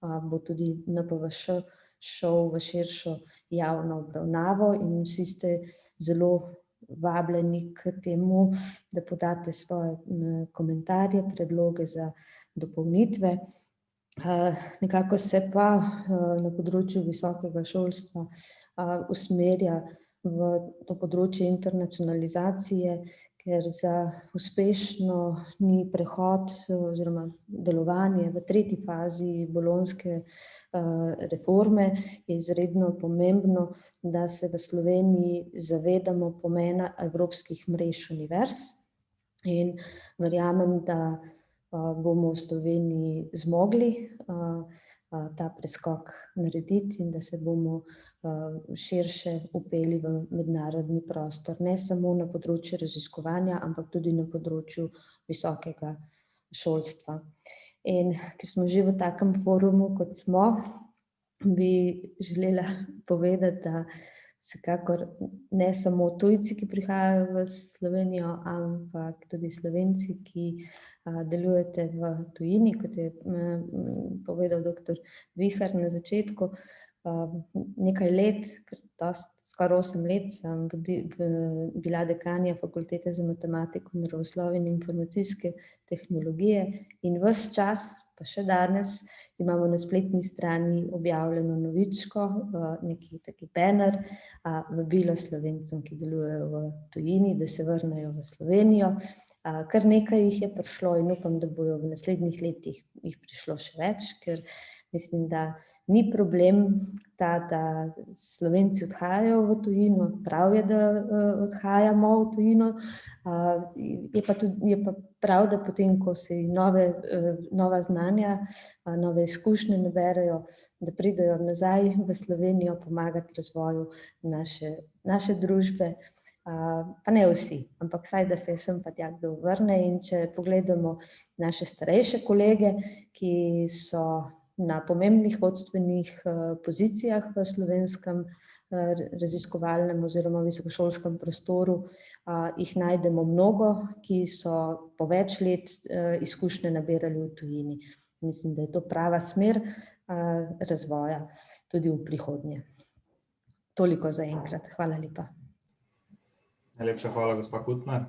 bo tudi NPVŠ šel v širšo javno obravnavo in vsi ste zelo vabljeni k temu, da podate svoje komentarje, predloge za dopolnitve. Nekako se pa na področju visokega šolstva usmerja v to področje internacionalizacije, ker za uspešno prehod oziroma delovanje v tretji fazi bolonjske reforme je izredno pomembno, da se v Sloveniji zavedamo pomena evropskih mrež univerz in verjamem, da bomo v Sloveniji zmogli ta preskok narediti in da se bomo širše vpeli v mednarodni prostor, ne samo na področju raziskovanja, ampak tudi na področju visokega šolstva. In ker smo že v takem forumu, kot smo, bi želela povedati, da vsekakor ne samo tujci, ki prihajajo v Slovenijo, ampak tudi Slovenci, ki delujete v tujini, kot je povedal dr. Vihar na začetku. Nekaj let, skoraj 8 let, sem bila dekanja Fakultete za matematiko, naravoslovje in informacijske tehnologije in ves čas, pa še danes, imamo na spletni strani objavljeno novičko, neki taki banner, vabilo Slovencem, ki delujejo v tujini, da se vrnejo v Slovenijo. Kar nekaj jih je prišlo in upam, da bojo v naslednjih letih jih prišlo še več, ker mislim, da ni problem ta, da Slovenci odhajajo v tujino, prav je, da odhajamo v tujino, je pa prav, da potem, ko se nova znanja, nove izkušnje naberejo, da pridejo nazaj v Slovenijo pomagati razvoju naše družbe, pa ne vsi, ampak vsaj, da se sem pa tja kdo vrne. In če pogledamo naše starejše kolege, ki so na pomembnih vodstvenih pozicijah v slovenskem raziskovalnem oziroma visokošolskem prostoru, jih najdemo mnogo, ki so po več let izkušnje nabirali v tujini. Mislim, da je to prava smer razvoja tudi v prihodnje. Toliko za enkrat. Hvala lepa. Najlepša hvala, gospa Kutner.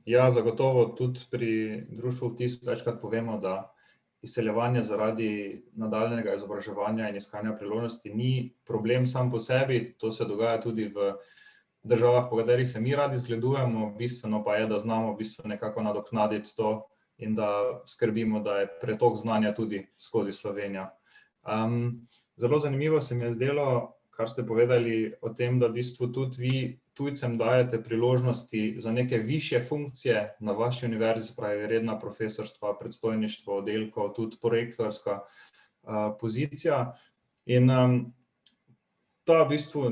Ja, zagotovo tudi pri društvu Vtis večkrat povemo, da izseljevanje zaradi nadaljnjega izobraževanja in iskanja priložnosti ni problem sam po sebi, to se dogaja tudi v državah, po katerih se mi radi zgledujemo, bistveno pa je, da znamo nekako nadoknaditi to in da skrbimo, da je pretok znanja tudi skozi Slovenijo. Zelo zanimivo se mi je zdelo, kar ste povedali o tem, da v bistvu tudi vi tujcem dajete priložnosti za neke višje funkcije na vaši univerzi, pravi redna profesorstva, predstojništvo oddelkov, tudi prorektorska pozicija. In ta v bistvu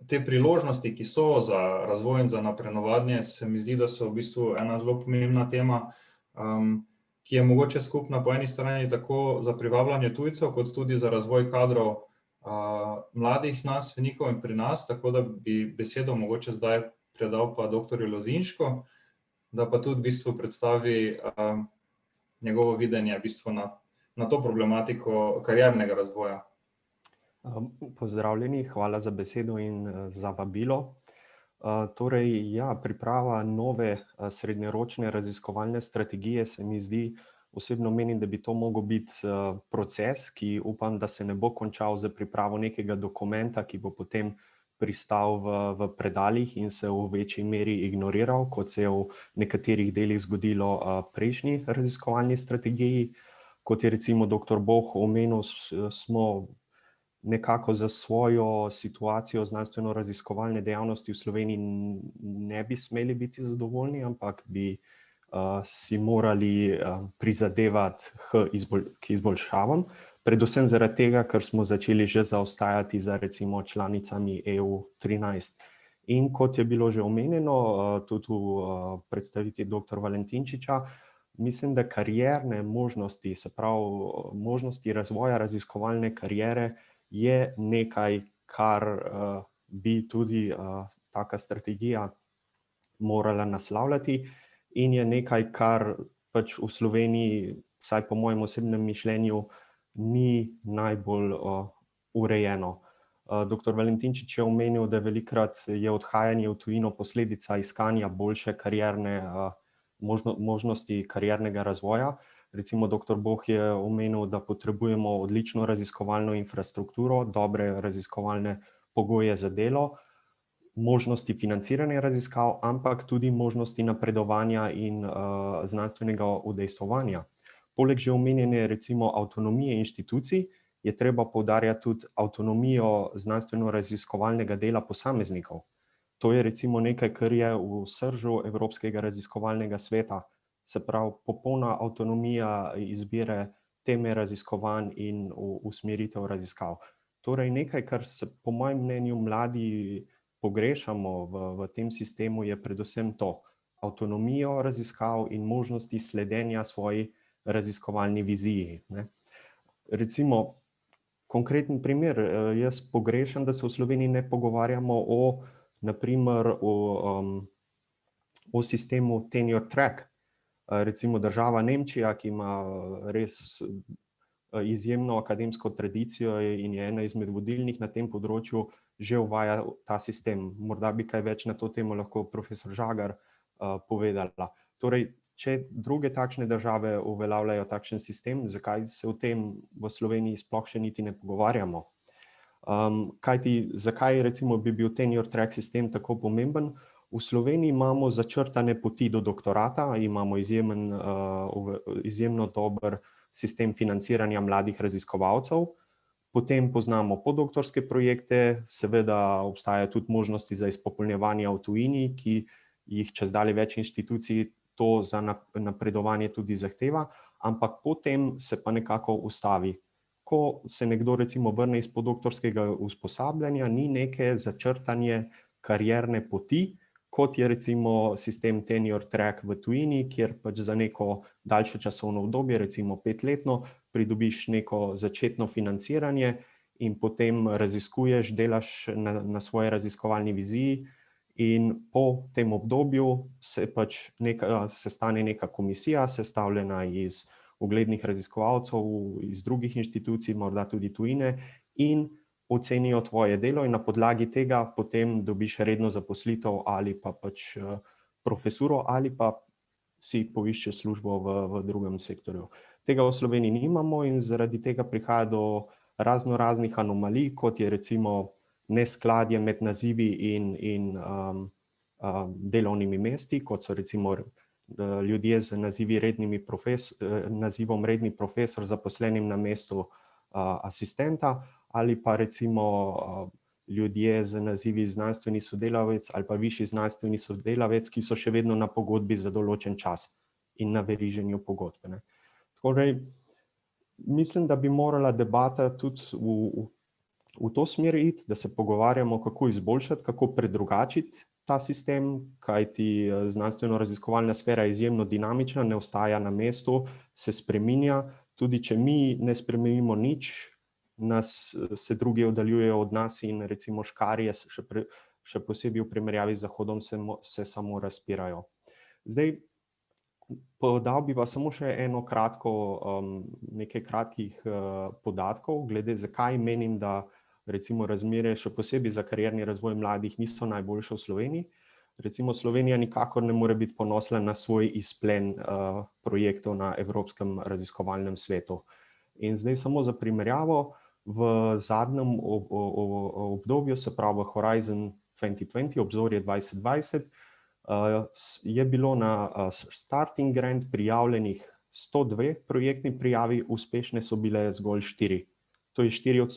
te priložnosti, ki so za razvoj in za napredovanje, se mi zdi, da so v bistvu ena zelo pomembna tema, ki je mogoče skupna po eni strani tako za privabljanje tujcev, kot tudi za razvoj kadrov mladih znanstvenikov in pri nas, tako da bi besedo mogoče zdaj predal pa dr. Lozinšku, da pa tudi v bistvu predstavi njegovo videnje v bistvu na to problematiko kariernega razvoja. Pozdravljeni, hvala za besedo in za vabilo. Torej, ja, priprava nove srednjeročne raziskovalne strategije se mi zdi, osebno menim, da bi to mogel biti proces, ki upam, da se ne bo končal z pripravo nekega dokumenta, ki bo potem pristal v predalih in se v večji meri ignoriral, kot se je v nekaterih delih zgodilo prejšnji raziskovalni strategiji. Kot je recimo dr. Boh omenil, smo nekako za svojo situacijo znanstveno-raziskovalne dejavnosti v Sloveniji ne bi smeli biti zadovoljni, ampak bi si morali prizadevati k izboljšavam, predvsem zaradi tega, ker smo začeli že zaostajati za recimo članicami EU13. In kot je bilo že omenjeno, tudi v predstavitvi dr. Valentinčiča, mislim, da karierne možnosti, se pravi možnosti razvoja raziskovalne kariere, je nekaj, kar bi tudi taka strategija morala naslavljati in je nekaj, kar pač v Sloveniji, vsaj po mojem osebnem mišljenju, ni najbolj urejeno. Dr. Valentinčič je omenil, da velikokrat je odhajanje v tujino posledica iskanja boljše karierne možnosti kariernega razvoja. Recimo dr. Boh je omenil, da potrebujemo odlično raziskovalno infrastrukturo, dobre raziskovalne pogoje za delo, možnosti financiranja raziskav, ampak tudi možnosti napredovanja in znanstvenega udejstvovanja. Poleg že omenjene recimo avtonomije inštitucij je treba poudarjati tudi avtonomijo znanstveno-raziskovalnega dela posameznikov. To je recimo nekaj, kar je v sržu Evropskega raziskovalnega sveta, se pravi popolna avtonomija izbire teme raziskovanj in usmeritev raziskav. Torej nekaj, kar se po mojem mnenju mladi pogrešamo v tem sistemu, je predvsem to, avtonomijo raziskav in možnosti sledenja svoji raziskovalni viziji. Recimo, konkreten primer, jaz pogrešam, da se v Sloveniji ne pogovarjamo naprimer o sistemu tenure track. Recimo država Nemčija, ki ima res izjemno akademsko tradicijo in je ena izmed vodilnih na tem področju, že uvaja ta sistem. Morda bi kaj več na to temo lahko profesor Žagar povedala. Torej, če druge takšne države uveljavljajo takšen sistem, zakaj se o tem v Sloveniji sploh še niti ne pogovarjamo? Zakaj recimo bi bil tenure track sistem tako pomemben? V Sloveniji imamo začrtane poti do doktorata, imamo izjemno dober sistem financiranja mladih raziskovalcev, potem poznamo podoktorske projekte, seveda obstajajo tudi možnosti za izpopolnjevanje v tujini, ki jih čezdalje več inštitucij to za napredovanje tudi zahteva, ampak potem se pa nekako ustavi. Ko se nekdo recimo vrne iz podoktorskega usposabljanja, ni neke začrtanje karierne poti, kot je recimo sistem tenure track v tujini, kjer pač za neko daljše časovno obdobje, recimo 5-letno, pridobiš neko začetno financiranje in potem raziskuješ, delaš na svoji raziskovalni viziji in po tem obdobju se pač sestane neka komisija, sestavljena iz uglednih raziskovalcev, iz drugih inštitucij, morda tudi tujine, in ocenijo tvoje delo in na podlagi tega potem dobiš redno zaposlitev ali pa pač profesuro ali pa si poiščeš službo v drugem sektorju. Tega v Sloveniji nimamo in zaradi tega prihaja do raznih anomalij, kot je recimo neskladje med nazivi in delovnimi mesti, kot so recimo ljudje z nazivom redni profesor zaposlenim na mestu asistenta, ali pa recimo ljudje z nazivi znanstveni sodelavec ali pa višji znanstveni sodelavec, ki so še vedno na pogodbi za določen čas in na veriženju pogodbe. Torej, mislim, da bi morala debata tudi v to smer iti, da se pogovarjamo, kako izboljšati, kako predrugačiti ta sistem, kajti znanstveno-raziskovalna sfera je izjemno dinamična, ne ostaja na mestu, se spreminja, tudi če mi ne spremenimo nič, se drugi oddaljujejo od nas in recimo škarje, še posebej v primerjavi z Zahodom, se samo razpirajo. Zdaj, podal bi pa samo še nekaj kratkih podatkov, glede zakaj menim, da recimo razmere, še posebej za karierni razvoj mladih, niso najboljše v Sloveniji. Recimo Slovenija nikakor ne more biti ponosna na svoj izplen projektov na Evropskem raziskovalnem svetu. In zdaj samo za primerjavo, v zadnjem obdobju, se pravi Horizon 2020, obzorje 2020, je bilo na Starting Grant prijavljenih 102 projektni prijavi, uspešne so bile zgolj 4. To je 4%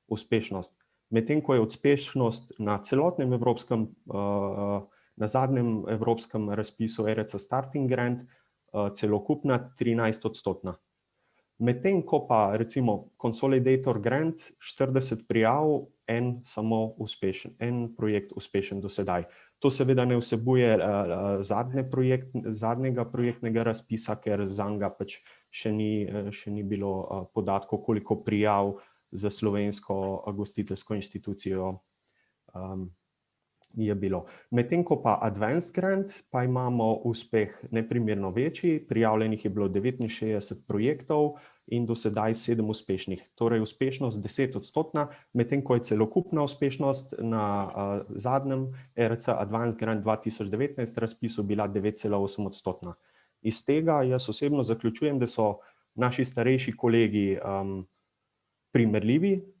uspešnost. Medtem ko je uspešnost na celotnem evropskem, na zadnjem evropskem razpisu ERC Starting Grant celokupna 13%. Medtem ko pa recimo Consolidator Grant 40 prijav, en projekt uspešen do sedaj. To seveda ne vsebuje zadnjega projektnega razpisa, ker zanj pač še ni bilo podatkov, koliko prijav za slovensko gostiteljsko inštitucijo je bilo. Medtem ko pa Advanced Grant, pa imamo uspeh neprimerno večji, prijavljenih je bilo 69 projektov in do sedaj 7 uspešnih. Torej uspešnost 10%, medtem ko je celokupna uspešnost na zadnjem ERC Advanced Grant 2019 razpisu bila 9,8%. Iz tega jaz osebno zaključujem, da so naši starejši kolegi primerljivi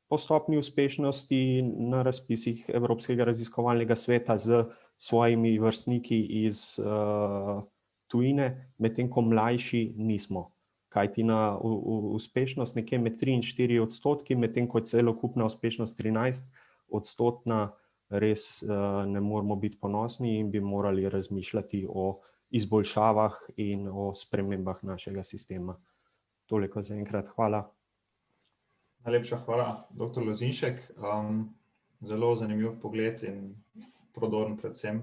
po stopnji uspešnosti na razpisih Evropskega raziskovalnega sveta z svojimi vrstniki iz tujine, medtem ko mlajši nismo. Kajti na uspešnost nekje med 3 in 4%, medtem ko je celokupna uspešnost 13%, res ne moramo biti ponosni in bi morali razmišljati o izboljšavah in o spremembah našega sistema. Toliko za enkrat, hvala. Najlepša hvala, dr. Lozinšek. Zelo zanimiv pogled in prodoren predvsem,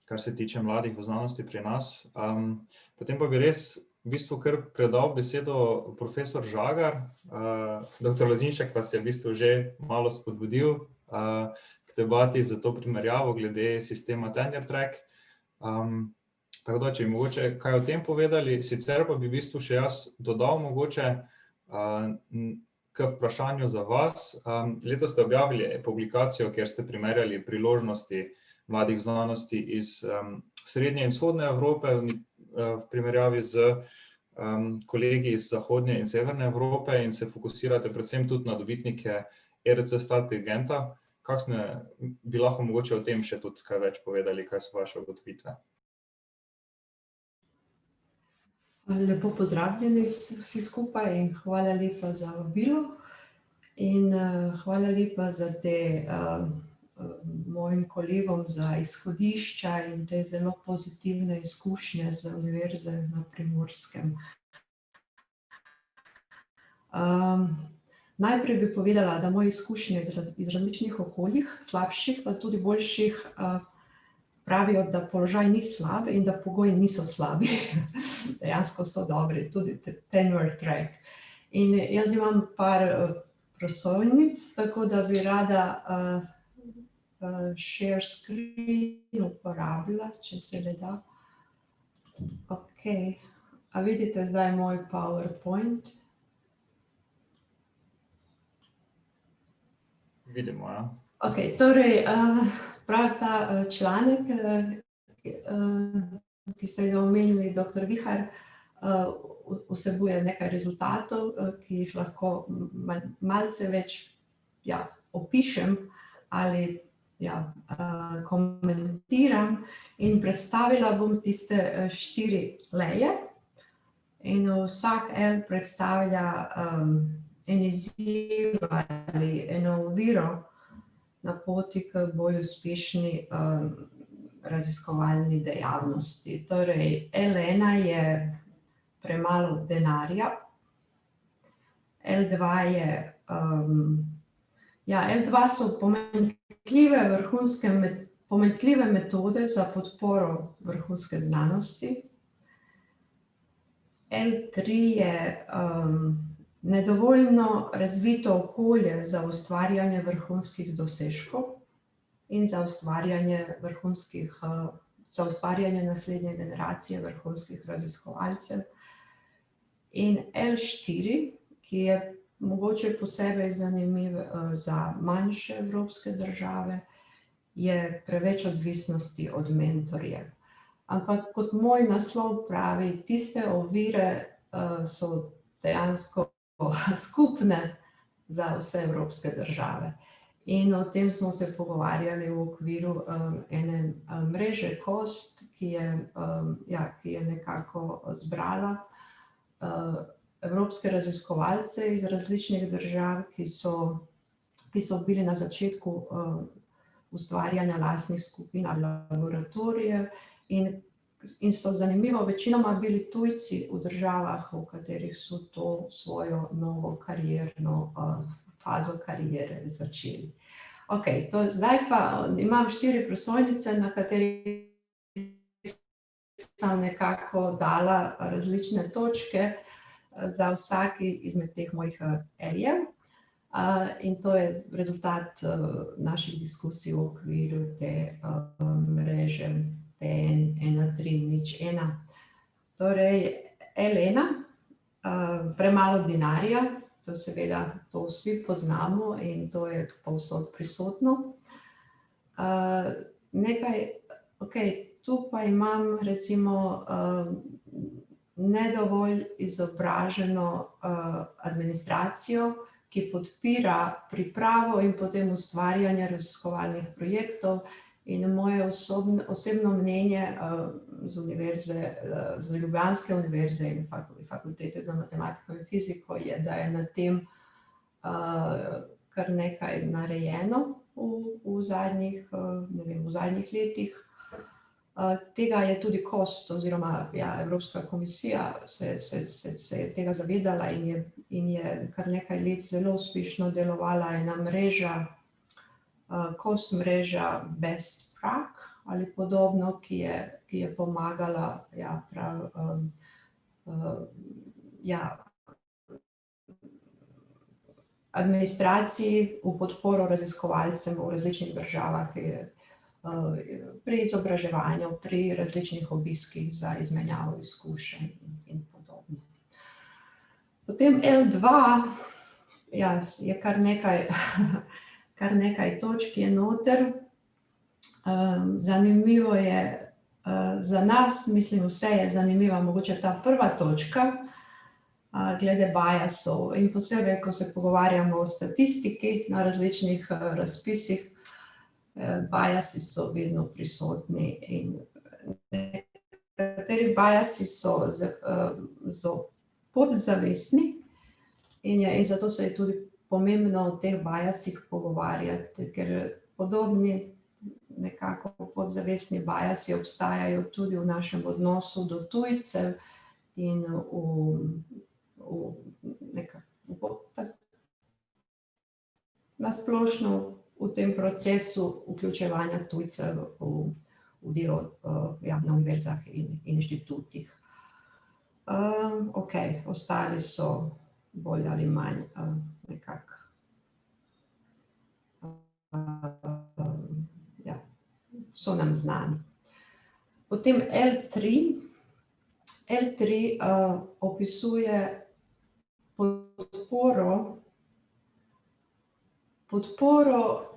kar se tiče mladih v znanosti pri nas. Potem pa bi res v bistvu kar predal besedo profesor Žagar. Dr. Lozinšek vas je v bistvu že malo spodbudil k debati za to primerjavo glede sistema tenure track. Tako da, če bi mogoče kaj o tem povedali, sicer pa bi v bistvu še jaz dodal mogoče k vprašanju za vas. Letos ste objavili publikacijo, kjer ste primerjali priložnosti mladih v znanosti iz srednje in vzhodne Evrope v primerjavi z kolegi iz zahodnje in severne Evrope in se fokusirate predvsem tudi na dobitnike ERC Stat-Genta. Kakšne bi lahko mogoče o tem še tudi kaj več povedali, kaj so vaše ugotovitve? Lepo pozdravljeni vsi skupaj in hvala lepa za vabilo in hvala lepa za te mojim kolegom za izhodišča in te zelo pozitivne izkušnje z Univerze na Primorskem. Najprej bi povedala, da moje izkušnje iz različnih okoljih, slabših pa tudi boljših, pravijo, da položaj ni slab in da pogoji niso slabi. Dejansko so dobri, tudi tenure track. In jaz imam par prosojnic, tako da bi rada share screen uporabila, če se le da. Ok, a vidite zdaj moj PowerPoint? Vidimo, ja. Ok, torej, prav ta članek, ki ste ga omenili, dr. Vihar, vsebuje nekaj rezultatov, ki jih lahko malce več opišem ali komentiram in predstavila bom tiste 4 leje in vsak L predstavlja en izziv ali eno oviro na poti k bolj uspešni raziskovalni dejavnosti. Torej, L1 je premalo denarja, L2 je, L2 so pomanjkljive metode za podporo vrhunske znanosti, L3 je nedovoljno razvito okolje za ustvarjanje vrhunskih dosežkov in za ustvarjanje naslednje generacije vrhunskih raziskovalcev. In L4, ki je mogoče posebej zanimiv za manjše evropske države, je preveč odvisnosti od mentorjev. Ampak kot moj naslov pravi, tiste ovire so dejansko skupne za vse evropske države. In o tem smo se pogovarjali v okviru ene mreže COST, ki je nekako zbrala evropske raziskovalce iz različnih držav, ki so bili na začetku ustvarjanja lastnih skupin ali laboratorijev in so zanimivo večinoma bili tujci v državah, v katerih so to svojo novo karierno fazo kariere začeli. Ok, zdaj pa imam 4 prosojnice, na katerih sem nekako dala različne točke za vsaki izmed teh mojih L-jev. In to je rezultat naših diskusij v okviru te mreže TN1301. Torej, L1, premalo denarja, to seveda to vsi poznamo in to je povsod prisotno. Tu pa imam recimo ne dovolj izobraženo administracijo, ki podpira pripravo in potem ustvarjanje raziskovalnih projektov. In moje osebno mnenje z Ljubljanske univerze in Fakultete za matematiko in fiziko je, da je na tem kar nekaj narejeno v zadnjih letih. Tega je tudi KOST oziroma Evropska komisija se je tega zavedala in je kar nekaj let zelo uspešno delovala ena mreža, KOST mreža Best Prac ali podobno, ki je pomagala administraciji v podporo raziskovalcem v različnih državah, pri izobraževanju, pri različnih obiskih za izmenjavo izkušenj in podobno. Potem L2, je kar nekaj točk je noter. Zanimivo je za nas, mislim vse je zanimiva, mogoče ta prva točka, glede biasov in posebej, ko se pogovarjamo o statistiki na različnih razpisih, biasi so vedno prisotni in nekateri biasi so podzavestni in zato se je tudi pomembno o teh biasih pogovarjati, ker podobni nekako podzavestni biasi obstajajo tudi v našem odnosu do tujcev in na splošno v tem procesu vključevanja tujcev v delo na univerzah in inštitutih. Ostali so bolj ali manj nekako so nam znani. Potem L3 opisuje podporo,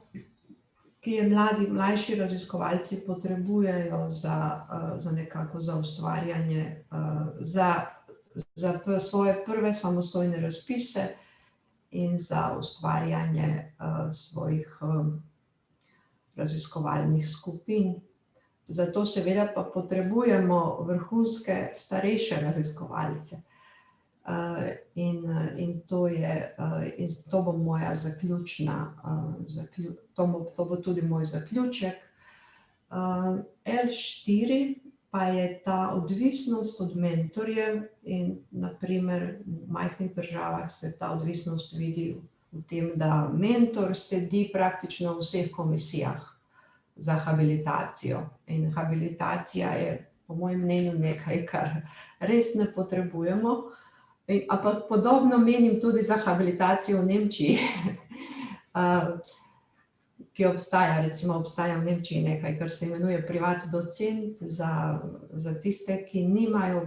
ki je mlajši raziskovalci potrebujejo za ustvarjanje, za svoje prve samostojne razpise in za ustvarjanje svojih raziskovalnih skupin. Zato seveda pa potrebujemo vrhunske starejše raziskovalce. In to bo moja zaključna, to bo tudi moj zaključek. L4 pa je ta odvisnost od mentorjev in naprimer v majhnih državah se ta odvisnost vidi v tem, da mentor sedi praktično v vseh komisijah za habilitacijo. In habilitacija je po mojem mnenju nekaj, kar res ne potrebujemo. Ampak podobno menim tudi za habilitacijo v Nemčiji, ki obstaja v Nemčiji nekaj, kar se imenuje privat docent za tiste, ki nimajo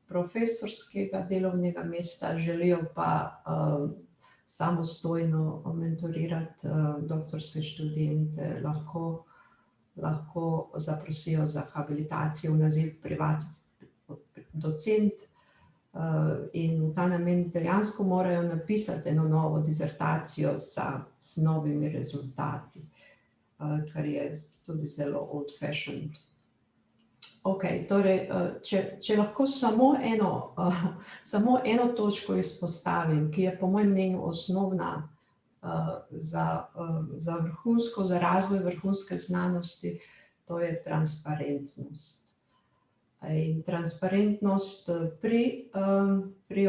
profesorskega delovnega mesta, želijo pa samostojno mentorirati doktorske študente, lahko zaprosijo za habilitacijo v naziv privat docent. In v ta namen dejansko morajo napisati eno novo dizertacijo z novimi rezultati, kar je tudi zelo old-fashioned. Torej, če lahko samo eno točko izpostavim, ki je po mojem mnenju osnovna za razvoj vrhunske znanosti, to je transparentnost. In transparentnost pri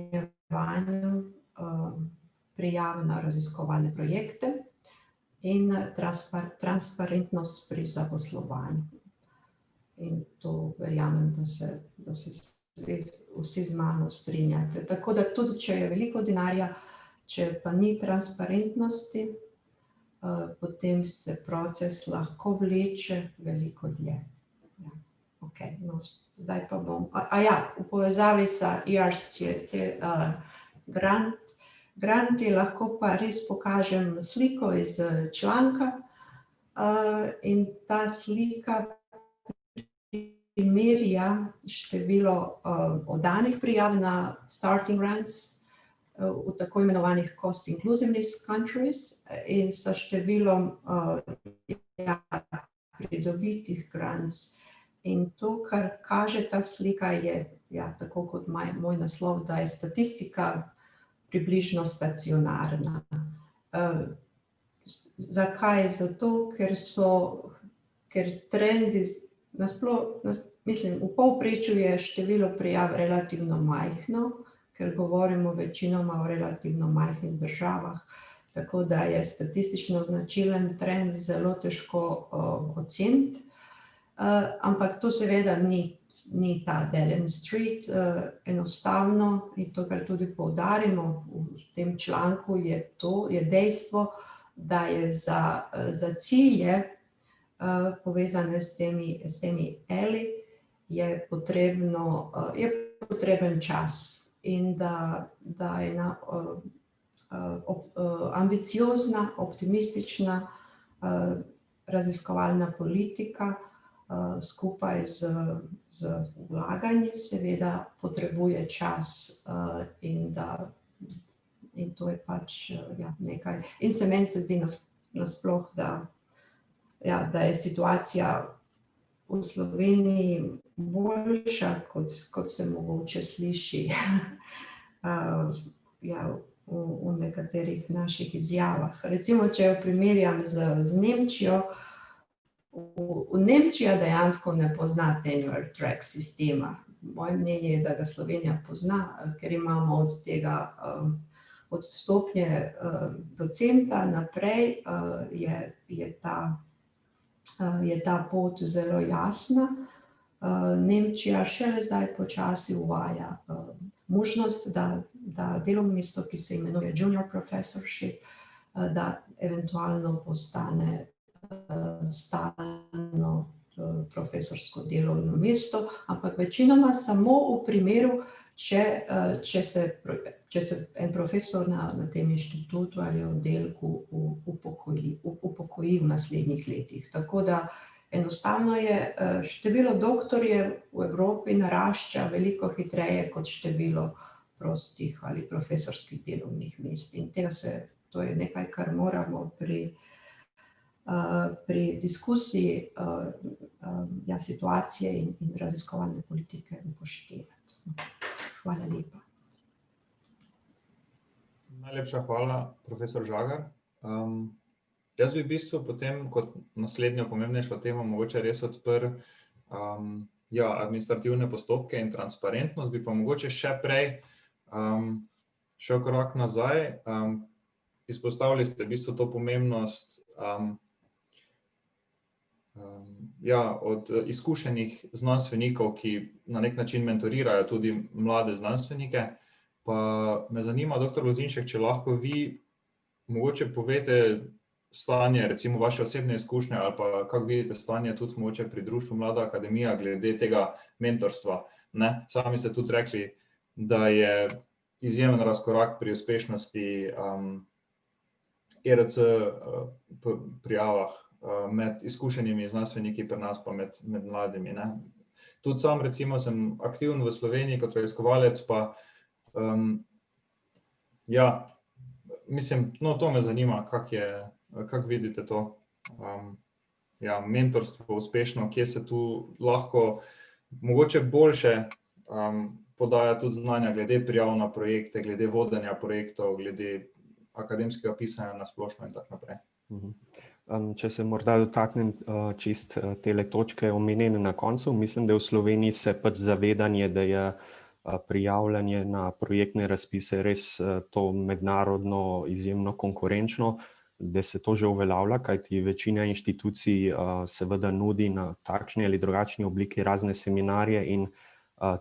ocenjevanju prijav na raziskovalne projekte in transparentnost pri zaposlovanju. In to verjamem, da se vsi z mano strinjate. Tako da tudi, če je veliko denarja, če pa ni transparentnosti, potem se proces lahko vleče veliko dlje. Ja. Okay, no, zdaj pa bom... v povezavi sa ERC granti lahko pa res pokažem sliko iz članka in ta slika primerja število oddanih prijav na starting grants v tako imenovanih cost inclusiveness countries in sa številom pridobitih grants. In to, kar kaže ta slika, je, tako kot moj naslov, da je statistika približno stacionarna. Zakaj? Zato, ker trendi, mislim, v povprečju je število prijav relativno majhno, ker govorimo večinoma o relativno majhnih državah, tako da je statistično značilen trend zelo težko oceniti. Ampak to seveda ni ta Dead End Street, enostavno, in to, kar tudi poudarimo v tem članku, je dejstvo, da je za cilje povezane s temi eli, je potreben čas in da je ena ambiciozna, optimistična raziskovalna politika skupaj z vlaganji seveda potrebuje čas in to je pač nekaj. In meni se zdi nasploh, da je situacija v Sloveniji boljša, kot se mogoče sliši v nekaterih naših izjavah. Recimo, če jo primerjam z Nemčijo, v Nemčija dejansko ne pozna tenure track sistema. Moje mnenje je, da ga Slovenija pozna, ker imamo od tega od stopnje docenta naprej, je ta pot zelo jasna. Nemčija šele zdaj počasi uvaja možnost, da delovno mesto, ki se imenuje junior professorship, da eventualno postane stalno profesorsko delovno mesto, ampak večinoma samo v primeru, če se en profesor na tem inštitutu ali oddelku upokoji v naslednjih letih. Tako da enostavno je število doktorjev v Evropi narašča veliko hitreje kot število prostih ali profesorskih delovnih mest. In to je nekaj, kar moramo pri diskusiji situacije in raziskovalne politike upoštevati. Hvala lepa. Najlepša hvala, profesor Žagar. Jaz bi v bistvu potem kot naslednjo pomembnejšo temo mogoče res odprl administrativne postopke in transparentnost, bi pa mogoče še prej šel korak nazaj. Izpostavili ste v bistvu to pomembnost od izkušenih znanstvenikov, ki na nek način mentorirajo tudi mlade znanstvenike. Pa me zanima, dr. Lozinšek, če lahko vi mogoče povete stanje, recimo vaše osebne izkušnje, ali pa kako vidite stanje tudi mogoče pri društvu Mlada akademija glede tega mentorstva. Sami ste tudi rekli, da je izjemen razkorak pri uspešnosti ERC prijavah med izkušenimi znanstveniki pri nas pa med mladimi. Tudi sam recimo sem aktiven v Sloveniji kot raziskovalec, pa mislim, to me zanima, kako vidite to mentorstvo uspešno, kje se tu lahko mogoče boljše podaja tudi znanja glede prijav na projekte, glede vodenja projektov, glede akademskega pisanja na splošno in tako naprej. Če se morda dotaknem čist tele točke omenjene na koncu, mislim, da v Sloveniji se pač zavedanje, da je prijavljanje na projektne razpise res to mednarodno izjemno konkurenčno, da se to že uveljavlja, kajti večina inštitucij seveda nudi na takšni ali drugačni obliki razne seminarje in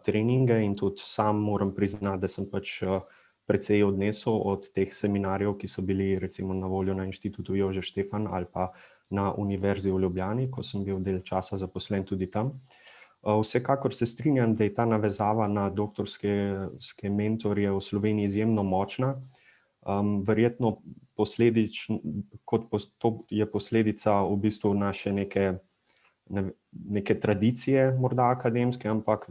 treninge in tudi sam moram priznati, da sem pač precej odnesel od teh seminarjev, ki so bili recimo na voljo na Inštitutu Jožef Stefan ali pa na Univerzi v Ljubljani, ko sem bil del časa zaposlen tudi tam. Vsekakor se strinjam, da je ta navezava na doktorske mentorje v Sloveniji izjemno močna. Verjetno to je posledica v bistvu naše neke tradicije, morda akademske, ampak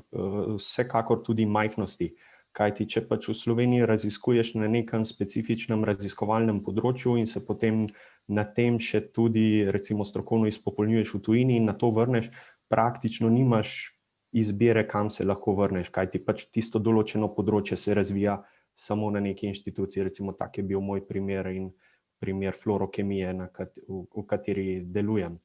vsekakor tudi majhnosti. Kajti, če pač v Sloveniji raziskuješ na nekem specifičnem raziskovalnem področju in se potem na tem še tudi recimo strokovno izpopolnjuješ v tujini in na to vrneš, praktično nimaš izbire, kam se lahko vrneš, kajti pač tisto določeno področje se razvija samo na neki inštituciji, recimo tak je bil moj primer in primer fluorokemije, v kateri delujem.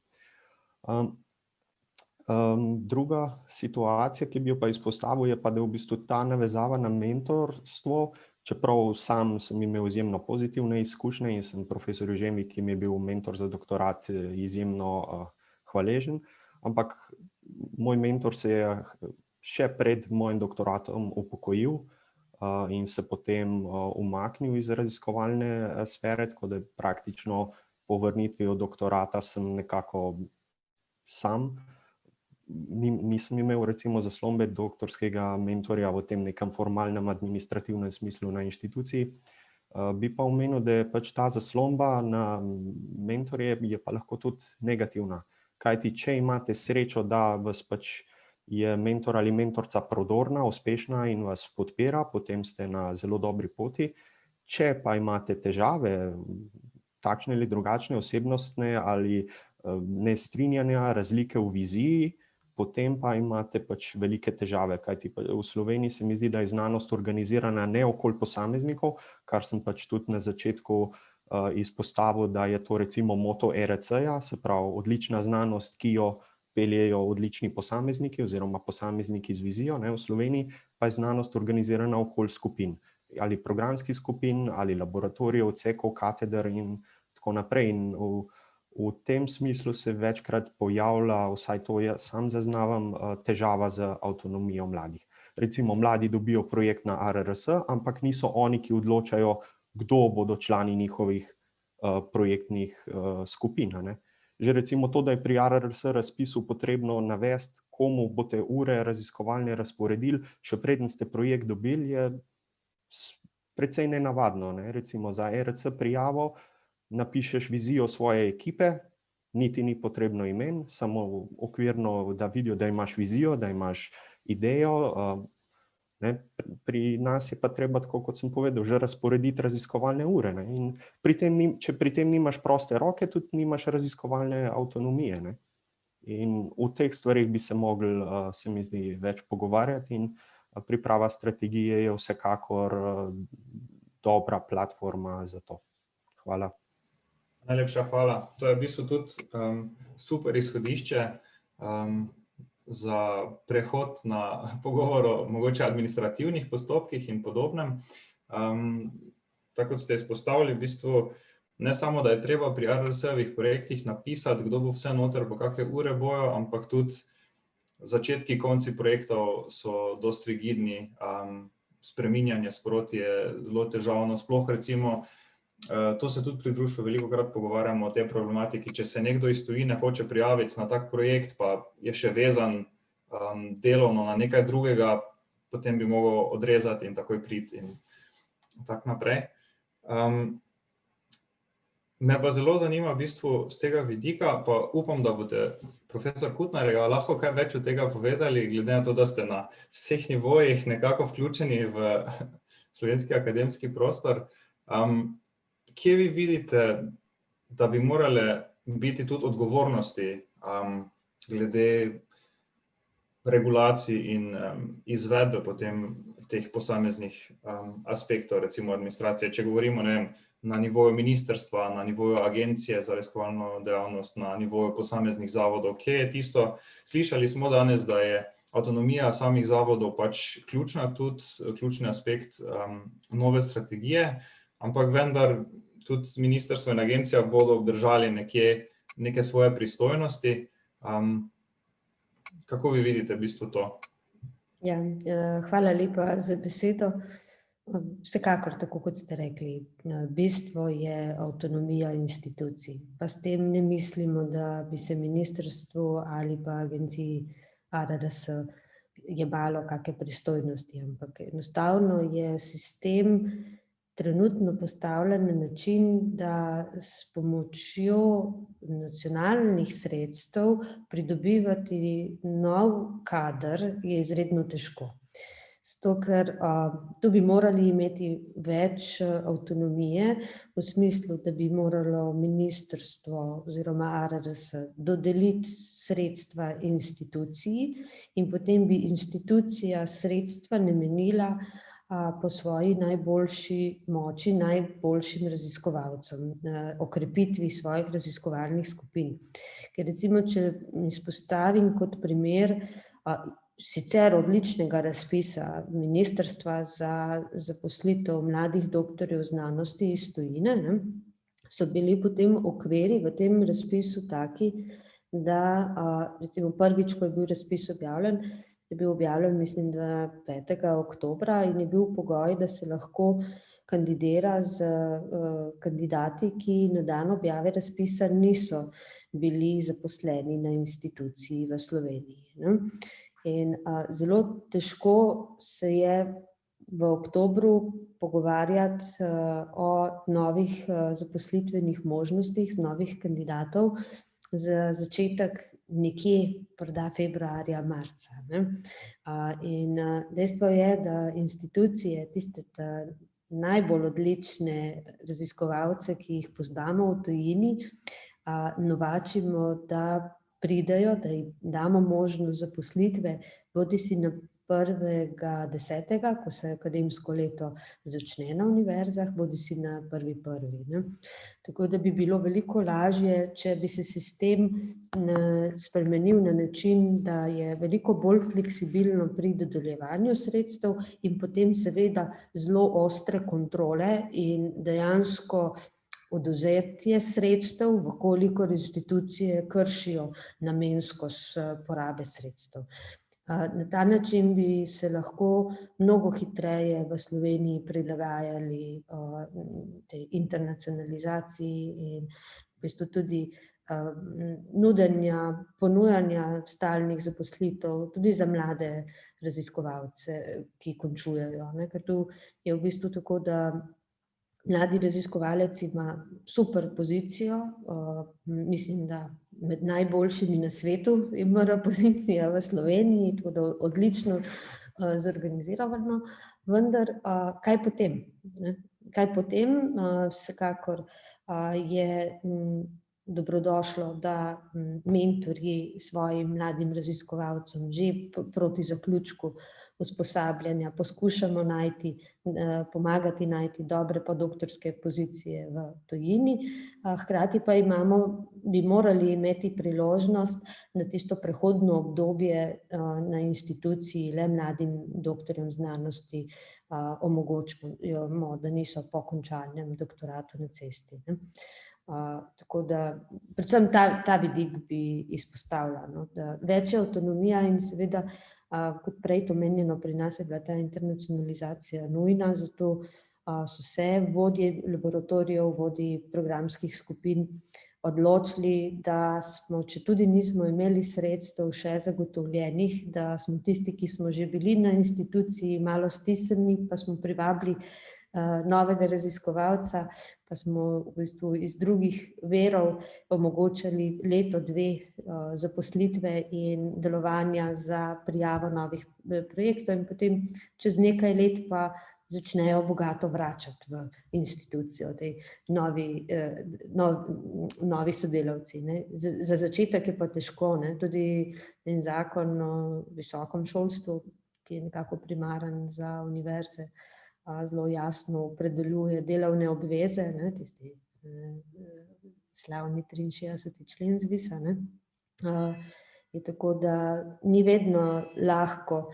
Druga situacija, ki bi jo pa izpostavil, je pa, da je v bistvu ta navezava na mentorstvo, čeprav sam sem imel izjemno pozitivne izkušnje in sem profesorju Žemi, ki mi je bil mentor za doktorat, izjemno hvaležen, ampak moj mentor se je še pred mojim doktoratom upokojil in se potem umaknil iz raziskovalne sfere, tako da praktično po vrnitvi od doktorata sem nekako sam. Nisem imel recimo zaslombe doktorskega mentorja v tem nekem formalnem administrativnem smislu na inštituciji. Bi pa omenil, da je pač ta zaslomba na mentorje je pa lahko tudi negativna. Kajti, če imate srečo, da vas pač je mentor ali mentorca prodorna, uspešna in vas podpira, potem ste na zelo dobri poti. Če pa imate težave, takšne ali drugačne osebnostne ali nestrinjanja, razlike v viziji, potem pa imate pač velike težave, kajti v Sloveniji se mi zdi, da je znanost organizirana ne okoli posameznikov, kar sem pač tudi na začetku izpostavil, da je to recimo moto ERC-ja, se pravi odlična znanost, ki jo peljejo odlični posamezniki oziroma posamezniki z vizijo, v Sloveniji pa je znanost organizirana okoli skupin, ali programskih skupin, ali laboratorijev, odsekov, kateder in tako naprej. In v tem smislu se večkrat pojavlja, vsaj to jaz sam zaznavam, težava z avtonomijo mladih. Recimo, mladi dobijo projekt na ARRS, ampak niso oni, ki odločajo, kdo bodo člani njihovih projektnih skupin. Že recimo to, da je pri ARRS razpisu potrebno navesti, komu boste ure raziskovalne razporedili, še preden ste projekt dobili, je precej nenavadno. Recimo za ERC prijavo napišeš vizijo svoje ekipe, niti ni potrebno imen, samo okvirno, da vidijo, da imaš vizijo, da imaš idejo. Pri nas je pa treba, tako kot sem povedal, že razporediti raziskovalne ure. In če pri tem nimaš proste roke, tudi nimaš raziskovalne avtonomije. In v teh stvarih bi se mogli, se mi zdi, več pogovarjati in priprava strategije je vsekakor dobra platforma za to. Hvala. Najlepša hvala. To je v bistvu tudi super izhodišče za prehod na pogovor o mogoče administrativnih postopkih in podobnem. Tako kot ste izpostavili, v bistvu ne samo, da je treba pri ARRS-ovih projektih napisati, kdo bo vse noter, po kakšne ure bojo, ampak tudi začetki, konci projektov so dosti rigidni, spreminjanje sproti je zelo težavno, sploh recimo, to se tudi pri društvu velikokrat pogovarjamo o tej problematiki, če se nekdo iz tujine hoče prijaviti na tak projekt, pa je še vezan delovno na nekaj drugega, potem bi mogel odrezati in takoj priti in tako naprej. Me pa zelo zanima v bistvu z tega vidika, pa upam, da boste profesor Kutnar lahko kaj več od tega povedali, glede na to, da ste na vseh nivojih nekako vključeni v slovenski akademski prostor. Kje vi vidite, da bi morale biti tudi odgovornosti glede regulacij in izvedbe potem teh posameznih aspektov, recimo administracije, če govorimo, ne vem, na nivoju ministrstva, na nivoju agencije za raziskovalno dejavnost, na nivoju posameznih zavodov, kje je tisto, slišali smo danes, da je avtonomija samih zavodov pač ključni aspekt nove strategije, ampak vendar tudi ministrstvo in agencija bodo obdržali neke svoje pristojnosti. Kako vi vidite v bistvu to? Ja, hvala lepa za besedo. Vsekakor, tako kot ste rekli, bistvo je avtonomija institucij. Pa s tem ne mislimo, da bi se ministrstvu ali pa agenciji ARRS jemalo kakšne pristojnosti, ampak enostavno je sistem trenutno postavljen na način, da s pomočjo nacionalnih sredstev pridobivati nov kader je izredno težko. Zato, ker tu bi morali imeti več avtonomije v smislu, da bi moralo ministrstvo oziroma ARRS dodeliti sredstva instituciji in potem bi institucija sredstva namenila po svoji najboljši moči, najboljšim raziskovalcem, okrepitvi svojih raziskovalnih skupin. Ker recimo, če izpostavim kot primer sicer odličnega razpisa ministrstva za zaposlitev mladih doktorjev znanosti iz tujine, so bili potem okviri v tem razpisu taki, da recimo prvič, ko je bil razpis objavljen, je bil objavljen, mislim, da 5. oktobra in je bil pogoj, da se lahko kandidira z kandidati, ki na dan objave razpisa niso bili zaposleni na instituciji v Sloveniji. In zelo težko se je v oktobru pogovarjati o novih zaposlitvenih možnostih z novih kandidatov za začetek nekje morda februarja, marca. In dejstvo je, da institucije, tiste najbolj odlične raziskovalce, ki jih poznamo v tujini, novačimo, da pridejo, da jim damo možnost zaposlitve, bodisi na 1.10., ko se akademsko leto začne na univerzah, bodisi na 1.1. Tako da bi bilo veliko lažje, če bi se sistem spremenil na način, da je veliko bolj fleksibilno pri dodeljevanju sredstev in potem seveda zelo ostre kontrole in dejansko odvzetje sredstev, vkolikor institucije kršijo namenskost porabe sredstev. Na ta način bi se lahko mnogo hitreje v Sloveniji prilagajali tej internacionalizaciji in v bistvu tudi ponujanja stalnih zaposlitev tudi za mlade raziskovalce, ki končujejo. Ker tu je v bistvu tako, da mladi raziskovalec ima super pozicijo, mislim, da med najboljšimi na svetu ima pozicija v Sloveniji, tako da odlično zorganizirano, vendar kaj potem? Kaj potem? Vsekakor je dobrodošlo, da mentorji svojim mladim raziskovalcem že proti zaključku usposabljanja poskušamo pomagati najti dobre podoktorske pozicije v tujini, hkrati pa bi morali imeti priložnost, da tisto prehodno obdobje na instituciji le mladim doktorjem znanosti omogočimo, da niso po končanem doktoratu na cesti. Tako da predvsem ta vidik bi izpostavila, da več je avtonomija in seveda, kot prej omenjeno, pri nas je bila ta internacionalizacija nujna, zato so se vodje laboratorijev, vodji programskih skupin odločili, da smo, če tudi nismo imeli sredstev še zagotovljenih, da smo tisti, ki smo že bili na instituciji malo stisnjeni, pa smo privabili novega raziskovalca, pa smo v bistvu iz drugih virov omogočali leto, dve zaposlitve in delovanja za prijavo novih projektov in potem čez nekaj let pa začnejo bogato vračati v institucijo, novi sodelavci. Za začetek je pa težko, tudi zakon o visokem šolstvu, ki je nekako primaren za univerze, zelo jasno opredeljuje delovne obveze, tisti slavni 63. člen ZVIS-a. Je tako, da ni vedno lahko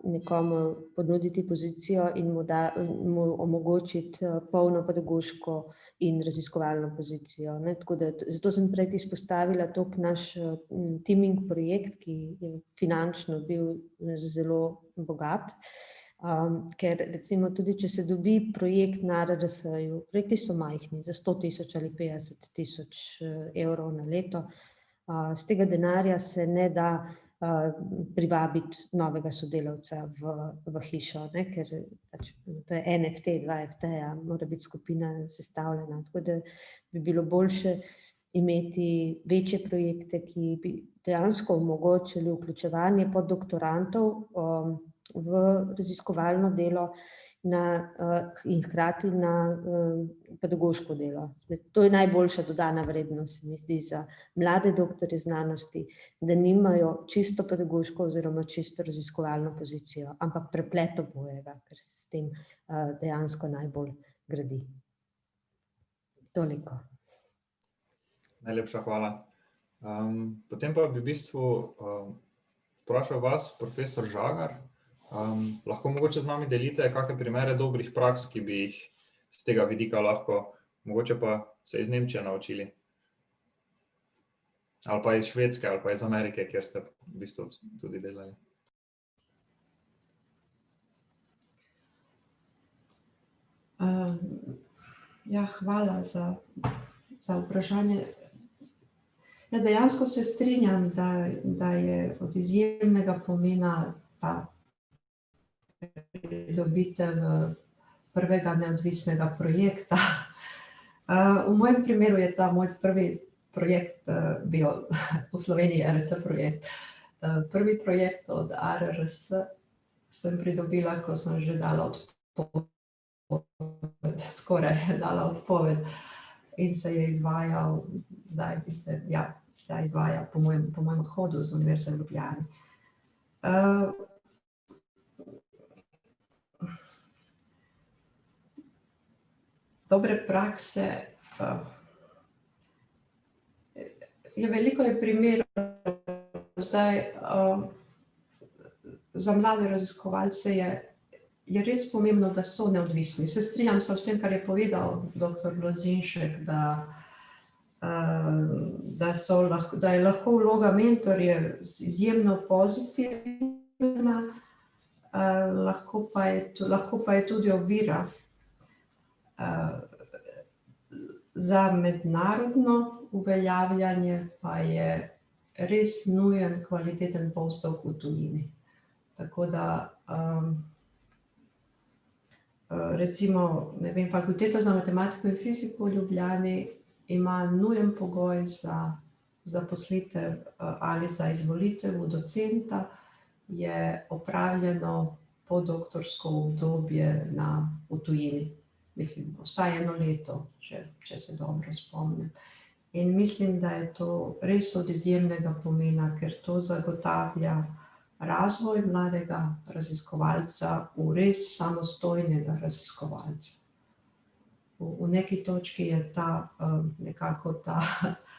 nekomu ponuditi pozicijo in mu omogočiti polno pedagoško in raziskovalno pozicijo. Zato sem prej izpostavila naš teaming projekt, ki je finančno bil zelo bogat, ker recimo tudi, če se dobi projekt na RRS-ju, projekti so majhni, za 100.000 ali 50.000 evrov na leto, z tega denarja se ne da privabiti novega sodelavca v hišo, ker to je NFT, 2 FT-ja, mora biti skupina sestavljena, tako da bi bilo boljše imeti večje projekte, ki bi dejansko omogočili vključevanje poddoktorantov v raziskovalno delo in hkrati na pedagoško delo. To je najboljša dodana vrednost, se mi zdi, za mlade doktorje znanosti, da nimajo čisto pedagoško oziroma čisto raziskovalno pozicijo, ampak preplet obojega, ker se s tem dejansko najbolj gradi. Toliko. Najlepša hvala. Potem pa bi v bistvu vprašal vas, profesor Žagar, lahko mogoče z nami delite kakšne primere dobrih praks, ki bi jih z tega vidika lahko, mogoče pa se iz Nemčije naučili. Ali pa iz Švedske, ali pa iz Amerike, kjer ste v bistvu tudi delali. Ja, hvala za vprašanje. Ja, dejansko se strinjam, da je od izjemnega pomena ta pridobitev prvega neodvisnega projekta. V mojem primeru je ta moj prvi projekt bil v Sloveniji RC projekt. Prvi projekt od ARRS sem pridobila, ko sem že dala odpoved, skoraj dala odpoved, in se je izvajal, zdaj izvaja po mojem odhodu z Univerze v Ljubljani. Dobre prakse, veliko je primerov, zdaj za mlade raziskovalce je res pomembno, da so neodvisni. Se strinjam sa vsem, kar je povedal dr. Lozinšek, da je lahko vloga mentorjev izjemno pozitivna, lahko pa je tudi ovira. Za mednarodno uveljavljanje pa je res nujen kvaliteten postdoc v tujini. Tako da recimo, ne vem, Fakulteta za matematiko in fiziko v Ljubljani ima nujen pogoj za zaposlitev ali za izvolitev v docenta, je opravljeno podoktorsko obdobje v tujini. Mislim, vsaj 1 leto, če se dobro spomnim. In mislim, da je to res od izjemnega pomena, ker to zagotavlja razvoj mladega raziskovalca v res samostojnega raziskovalca. V neki točki je nekako ta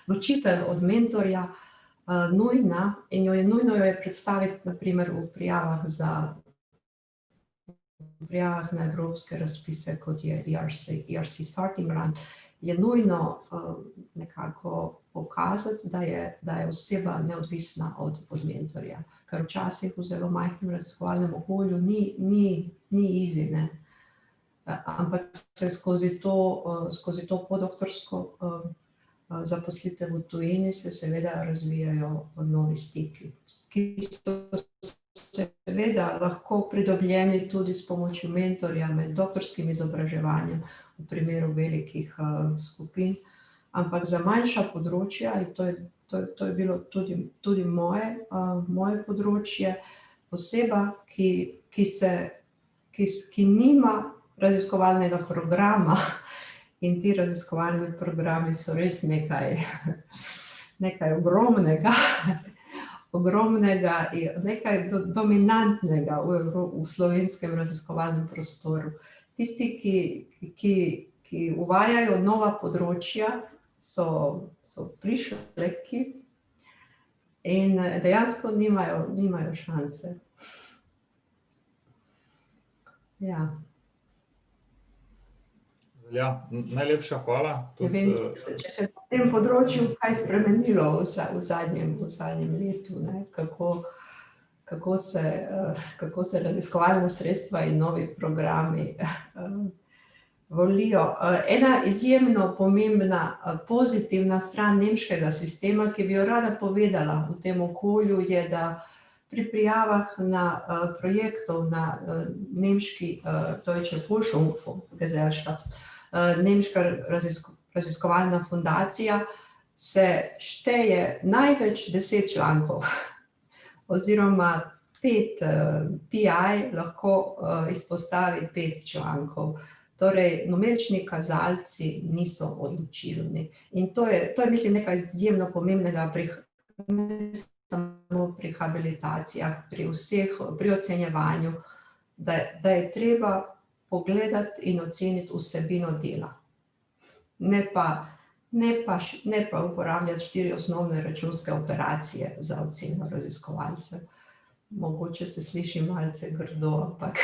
ločitev od mentorja nujna in nujno jo je predstaviti, na primer, v prijavah na evropske razpise, kot je ERC Starting Grant, je nujno nekako pokazati, da je oseba neodvisna od mentorja, kar včasih v zelo majhnem raziskovalnem okolju ni easy, ne. Ampak se skozi to podoktorsko zaposlitev v tujini se seveda razvijajo novi stiki, ki so seveda lahko pridobljeni tudi s pomočjo mentorja med doktorskim izobraževanjem v primeru velikih skupin, ampak za manjša področja, in to je bilo tudi moje področje, oseba, ki nima raziskovalnega programa, in ti raziskovalni programi so res nekaj ogromnega in nekaj dominantnega v slovenskem raziskovalnem prostoru. Tisti, ki uvajajo nova področja, so prišleki in dejansko nimajo šanse. Ja. Ja, najlepša hvala. Ne vem, če se na tem področju kaj spremenilo v zadnjem letu, ne? Kako se raziskovalna sredstva in novi programi volijo. Ena izjemno pomembna pozitivna stran nemškega sistema, ki bi jo rada povedala v tem okolju, je, da pri prijavah na projektov na nemški Deutsche Forschungsgesellschaft, nemška raziskovalna fundacija, se šteje največ 10 člankov oziroma 5 PI lahko izpostavi 5 člankov. Torej, numerični kazalci niso odločilni. In to je mislim, nekaj izjemno pomembnega ne samo pri habilitacijah, pri ocenjevanju, da je treba pogledati in oceniti vsebino dela. Ne pa uporabljati 4 osnovne računske operacije za oceno raziskovalcev. Mogoče se sliši malce grdo, ampak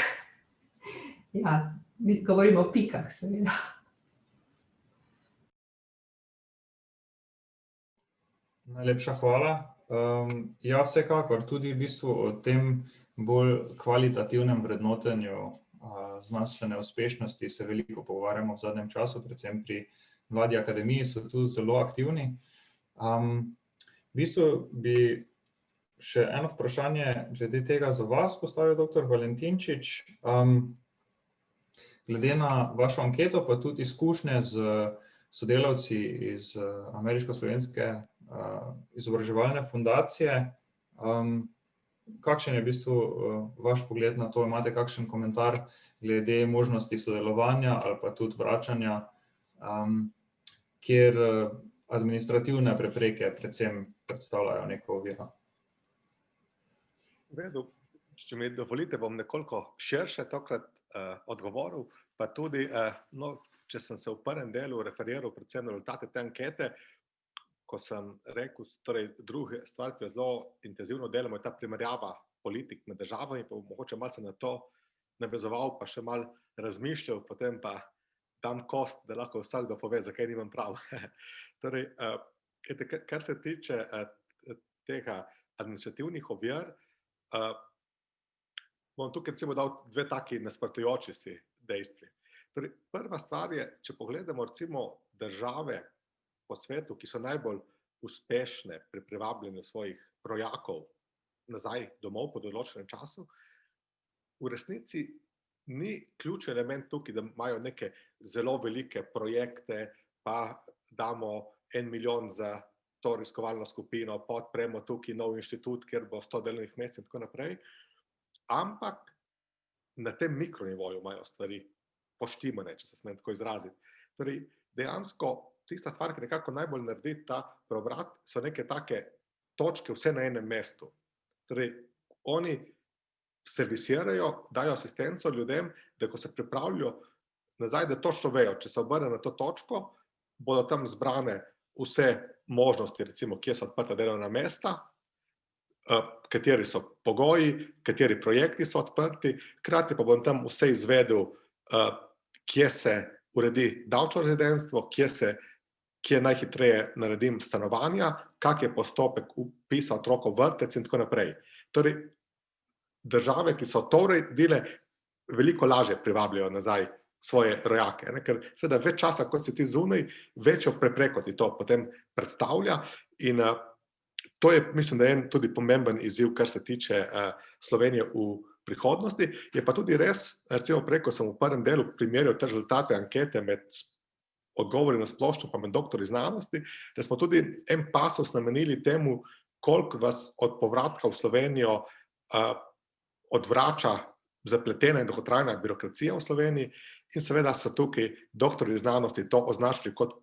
ja, mi govorimo o pikah, seveda. Najlepša hvala. Ja, vsekakor, tudi v bistvu o tem bolj kvalitativnem vrednotenju znanstvene uspešnosti se veliko pogovarjamo v zadnjem času, predvsem pri Mladi akademiji so tu zelo aktivni. V bistvu bi še eno vprašanje glede tega za vas postavil dr. Valentinčič. Glede na vašo anketo, pa tudi izkušnje z sodelavci iz Ameriško-slovenske izobraževalne fundacije, kakšen je v bistvu vaš pogled na to? Imate kakšen komentar glede možnosti sodelovanja ali pa tudi vračanja, kjer administrativne prepreke predvsem predstavljajo neko oviro? V redu, če mi dovolite, bom nekoliko širše tokrat odgovoril, pa tudi, če sem se v prvem delu referiral predvsem na rezultate te ankete, ko sem rekel, torej druga stvar, ki jo zelo intenzivno delamo, je ta primerjava politik med državami, pa mogoče malce na to navezoval, pa še malo razmišljal, potem pa dam kost, da lahko vsakdo pove, zakaj nimam prav. Torej, kar se tiče tega administrativnih ovir, bom tukaj recimo dal 2 taki nasprotujoči si dejstvi. Torej, prva stvar je, če pogledamo recimo države po svetu, ki so najbolj uspešne pri privabljanju svojih rojakov nazaj domov po določenem času, v resnici ni ključni element tukaj, da imajo neke zelo velike projekte, pa damo 1 milijon za to raziskovalno skupino, podpremo tukaj nov inštitut, kjer bo 100 delovnih mest in tako naprej, ampak na tem mikronivoju imajo stvari poštimane, če se smem tako izraziti. Torej, dejansko tista stvar, ki nekako najbolj naredi ta preobrat, so neke take točke vse na enem mestu. Torej, oni servisirajo, dajo asistenco ljudem, da ko se pripravljajo nazaj, da točno vejo, če se obrne na to točko, bodo tam zbrane vse možnosti, recimo, kje so odprta delovna mesta, kateri so pogoji, kateri projekti so odprti, hkrati pa bom tam vse izvedel, kje se uredi davčno rezidentstvo, kje najhitreje naredim stanovanja, kak je postopek vpisa otrokov v vrtec in tako naprej. Torej, države, ki so to uredile, veliko lažje privabljajo nazaj svoje rojake, ker seveda več časa, kot si ti zunaj, večjo prepreko ti to potem predstavlja in to je, mislim, da je tudi pomemben izziv, kar se tiče Slovenije v prihodnosti. Je pa tudi res, recimo prej, ko sem v prvem delu primerjal te rezultate ankete med odgovori na splošno pa med doktorji znanosti, da smo tudi en pasus namenili temu, koliko vas od povratka v Slovenijo odvrača zapletena in dolgotrajna birokracija v Sloveniji in seveda so tukaj doktorji znanosti to označili kot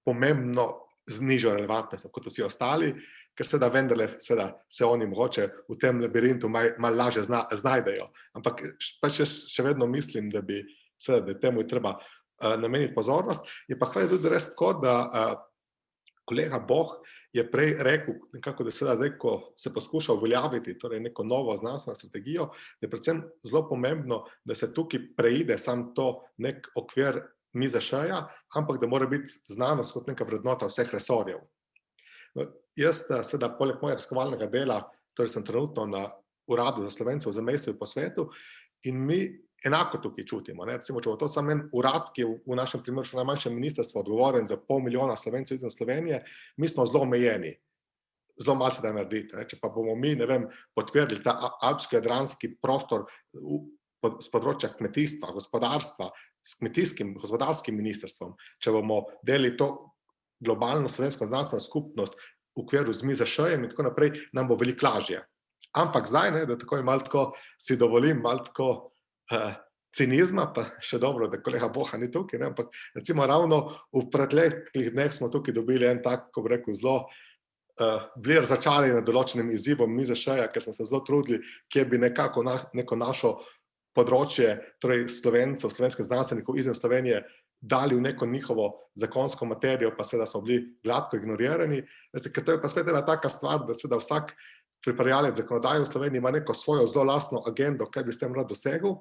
pomembno z nižjo relevantnostjo kot vsi ostali, ker seveda vendarle se oni mogoče v tem labirintu malo lažje znajdejo. Ampak pač jaz še vedno mislim, da bi seveda, da temu je treba nameniti pozornost. Je pa hkrati tudi res tako, da Kolega Boh je prej rekel, nekako, da seveda zdaj, ko se poskuša uveljaviti torej neko novo znanstveno strategijo, da je predvsem zelo pomembno, da se tukaj preide sam to nek okvir MIZŠ-ja, ampak da mora biti znanost kot neka vrednota vseh resorjev. No, jaz seveda poleg mojega raziskovalnega dela, torej sem trenutno na Uradu za Slovence v zamejstvu in po svetu in mi enako tukaj čutimo. Recimo, če bo to samo en urad, ki je v našem primeru še najmanjše ministrstvo odgovoren za 500 000 Slovencev izven Slovenije, mi smo zelo omejeni, zelo malo se da narediti. Če pa bomo mi, ne vem, podpirali ta alpsko-jadranski prostor z področja kmetijstva, gospodarstva, s kmetijskim, gospodarskim ministrstvom, če bomo delili to globalno slovensko znanstveno skupnost v okviru z MIZŠ-jem in tako naprej, nam bo veliko lažje. Ampak zdaj, da tako malo tako si dovolim, malo tako cinizma, pa še dobro, da kolega Boha ni tukaj, ampak recimo ravno v preteklih dneh smo tukaj dobili en tak, ko bi rekel, zelo bili razočarani nad določenim izzivom MIZŠ-ja, ker smo se zelo trudili, kje bi nekako neko našo področje, torej Slovencev, slovenskih znanstvenikov izven Slovenije, dali v neko njihovo zakonsko materijo, pa seveda smo bili gladko ignorirani. Ker to je pa spet ena taka stvar, da seveda vsak pripravljalec zakonodaje v Sloveniji ima neko svojo zelo lastno agendo, kaj bi s tem rad dosegel,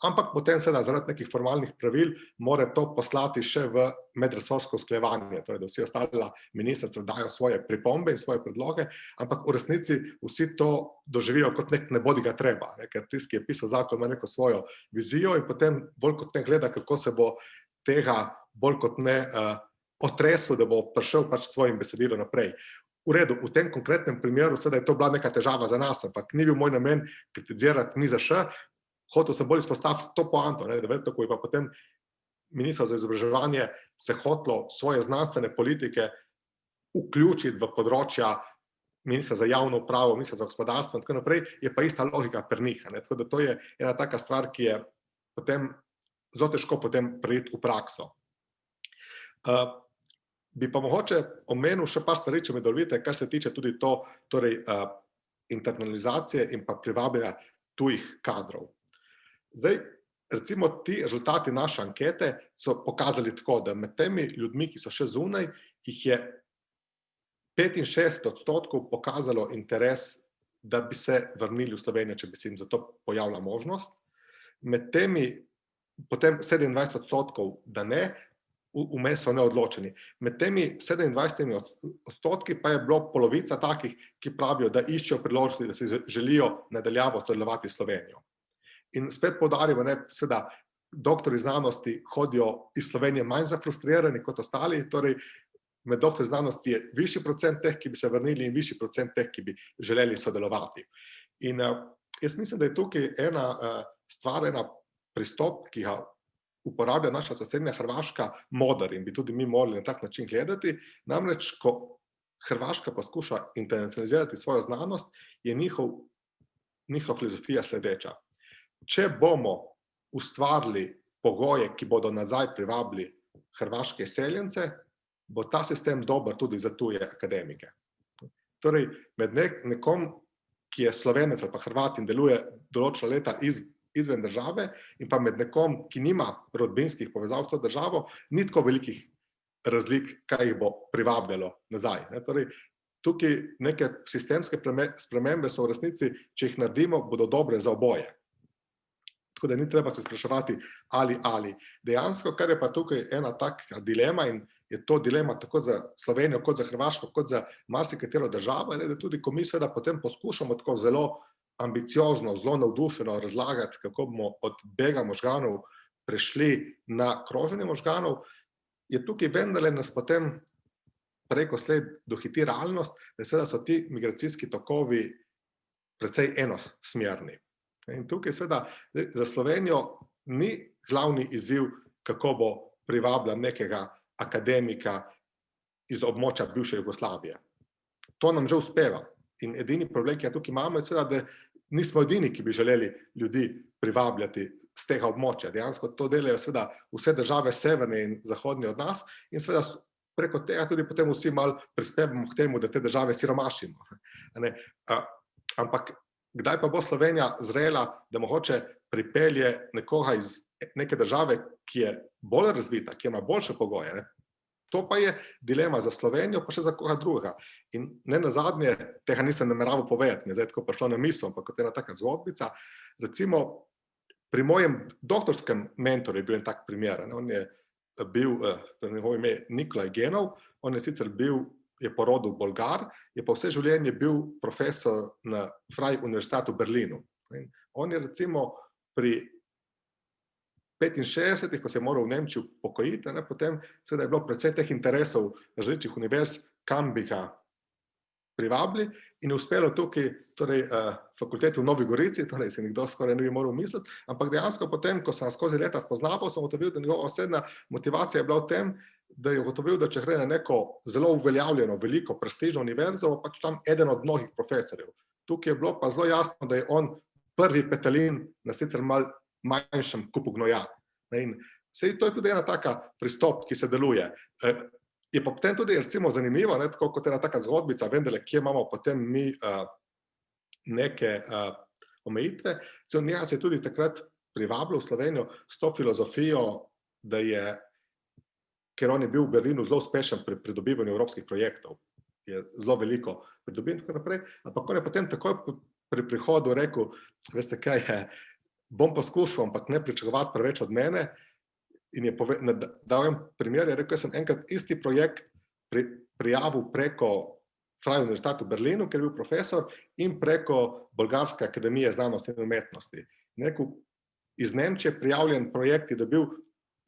ampak potem seveda zaradi nekih formalnih pravil mora to poslati še v medresorsko usklajevanje, torej da vsi ostali ministrstvi dajo svoje pripombe in svoje predloge, ampak v resnici vsi to doživijo kot nek nebodiga treba, ker tisti, ki je pisal zakon, ima neko svojo vizijo in potem bolj kot ne gleda, kako se bo tega bolj kot ne otresel, da bo prišel pač s svojim besedilom naprej. V redu, v tem konkretnem primeru seveda je to bila neka težava za nas, ampak ni bil moj namen kritizirati MIZŠ, hotel sem bolj izpostaviti to poanto, da verjetno, ko je pa potem ministrstvo za izobraževanje se hotelo svoje znanstvene politike vključiti v področja ministra za javno upravo, ministra za gospodarstvo in tako naprej, je pa ista logika pri njih. Tako da to je ena taka stvar, ki je potem zelo težko potem preiti v prakso. Bi pa mogoče omenil še par stvari, če mi dovolite, kar se tiče tudi to, torej internalizacije in pa privabljanja tujih kadrov. Zdaj, recimo ti rezultati naše ankete so pokazali tako, da med temi ljudmi, ki so še zunaj, jih je 65% pokazalo interes, da bi se vrnili v Slovenijo, če bi se jim za to pojavila možnost. Med temi potem 27% da ne, vmes so neodločeni. Med temi 27% pa je bilo polovica takih, ki pravijo, da iščejo priložnosti, da se želijo nadaljavo sodelovati s Slovenijo. In spet poudarjamo, seveda, doktorji znanosti hodijo iz Slovenije manj zafrustrirani kot ostali, torej med doktorji znanosti je višji procent teh, ki bi se vrnili in višji procent teh, ki bi želeli sodelovati. In jaz mislim, da je tukaj ena stvar, ena pristop, ki ga uporablja naša sosednja Hrvaška, moder in bi tudi mi morali na tak način gledati. Namreč, ko Hrvaška poskuša internacionalizirati svojo znanost, je njihova filozofija sledeča. Če bomo ustvarili pogoje, ki bodo nazaj privabili hrvaške izseljence, bo ta sistem dober tudi za tuje akademike. Torej, med nekom, ki je Slovenec ali pa Hrvat in deluje določena leta izven države in pa med nekom, ki nima rodbinskih povezav s to državo, ni tako velikih razlik, kaj jih bo privabljalo nazaj. Torej, tukaj neke sistemske spremembe so v resnici, če jih naredimo, bodo dobre za oboje. Tako da ni treba se spraševati ali. Dejansko, kar je pa tukaj ena taka dilema in je to dilema tako za Slovenijo, kot za Hrvaško, kot za marsikatero državo, da tudi ko mi seveda potem poskušamo tako zelo ambiciozno, zelo navdušeno razlagati, kako bomo od bega možganov prešli na kroženje možganov, je tukaj vendarle nas potem preko sled dohiti realnost, da seveda so ti migracijski tokovi precej enosmerni. In tukaj seveda za Slovenijo ni glavni izziv, kako bo privabila nekega akademika iz območja bivše Jugoslavije. To nam že uspeva. In edini problem, ki ga tukaj imamo, je seveda, da nismo edini, ki bi želeli ljudi privabljati z tega območja. Dejansko to delajo seveda vse države severne in zahodne od nas in seveda preko tega tudi potem vsi malo prispevamo k temu, da te države siromašimo. Ampak kdaj pa bo Slovenija zrela, da mogoče pripelje nekoga iz neke države, ki je bolj razvita, ki ima boljše pogoje, To pa je dilema za Slovenijo, pa še za koga drugega. In ne nazadnje, tega nisem nameraval povedati, mi je zdaj tako prišlo na misel, ampak kot ena taka zgodbica. Recimo, pri mojem doktorskem mentorju je bil en tak primer. On je bil, njegovo ime Nikolaj Genov, on je sicer je po rodu Bolgar, je pa vse življenje bil profesor na Freie Universität v Berlinu. In on je recimo pri 65, ko se je moral v Nemčiji upokojiti, potem seveda je bilo predvsem teh interesov različnih univerz, kam bi ga privabili in je uspelo tukaj, torej fakulteti v Novi Gorici, torej se nikdo skoraj ne bi moral misliti, ampak dejansko potem, ko sem skozi leta spoznaval, sem ugotovil, da njegova osebna motivacija je bila v tem, da je ugotovil, da če gre na neko zelo uveljavljeno, veliko, prestižno univerzo, pač tam eden od mnogih profesorjev. Tukaj je bilo pa zelo jasno, da je on prvi petelin na sicer malo manjšem kupu gnoja. In to je tudi ena taka pristop, ki se deluje. Je pa potem tudi recimo zanimivo, tako kot ena taka zgodbica, vendarle, kje imamo potem mi neke omejitve. Njega se je tudi takrat privabilo v Slovenijo s to filozofijo, da je, ker on je bil v Berlinu zelo uspešen pri pridobivanju evropskih projektov, je zelo veliko pridobil in tako naprej, ampak on je potem takoj pri prihodu rekel, veste kaj, bom poskušal, ampak ne pričakovati preveč od mene, in je dal en primer, je rekel, jaz sem enkrat isti projekt prijavil preko Freie Universität v Berlinu, ker je bil profesor, in preko Bolgarske akademije znanosti in umetnosti. Rekel, iz Nemčije prijavljen projekt je dobil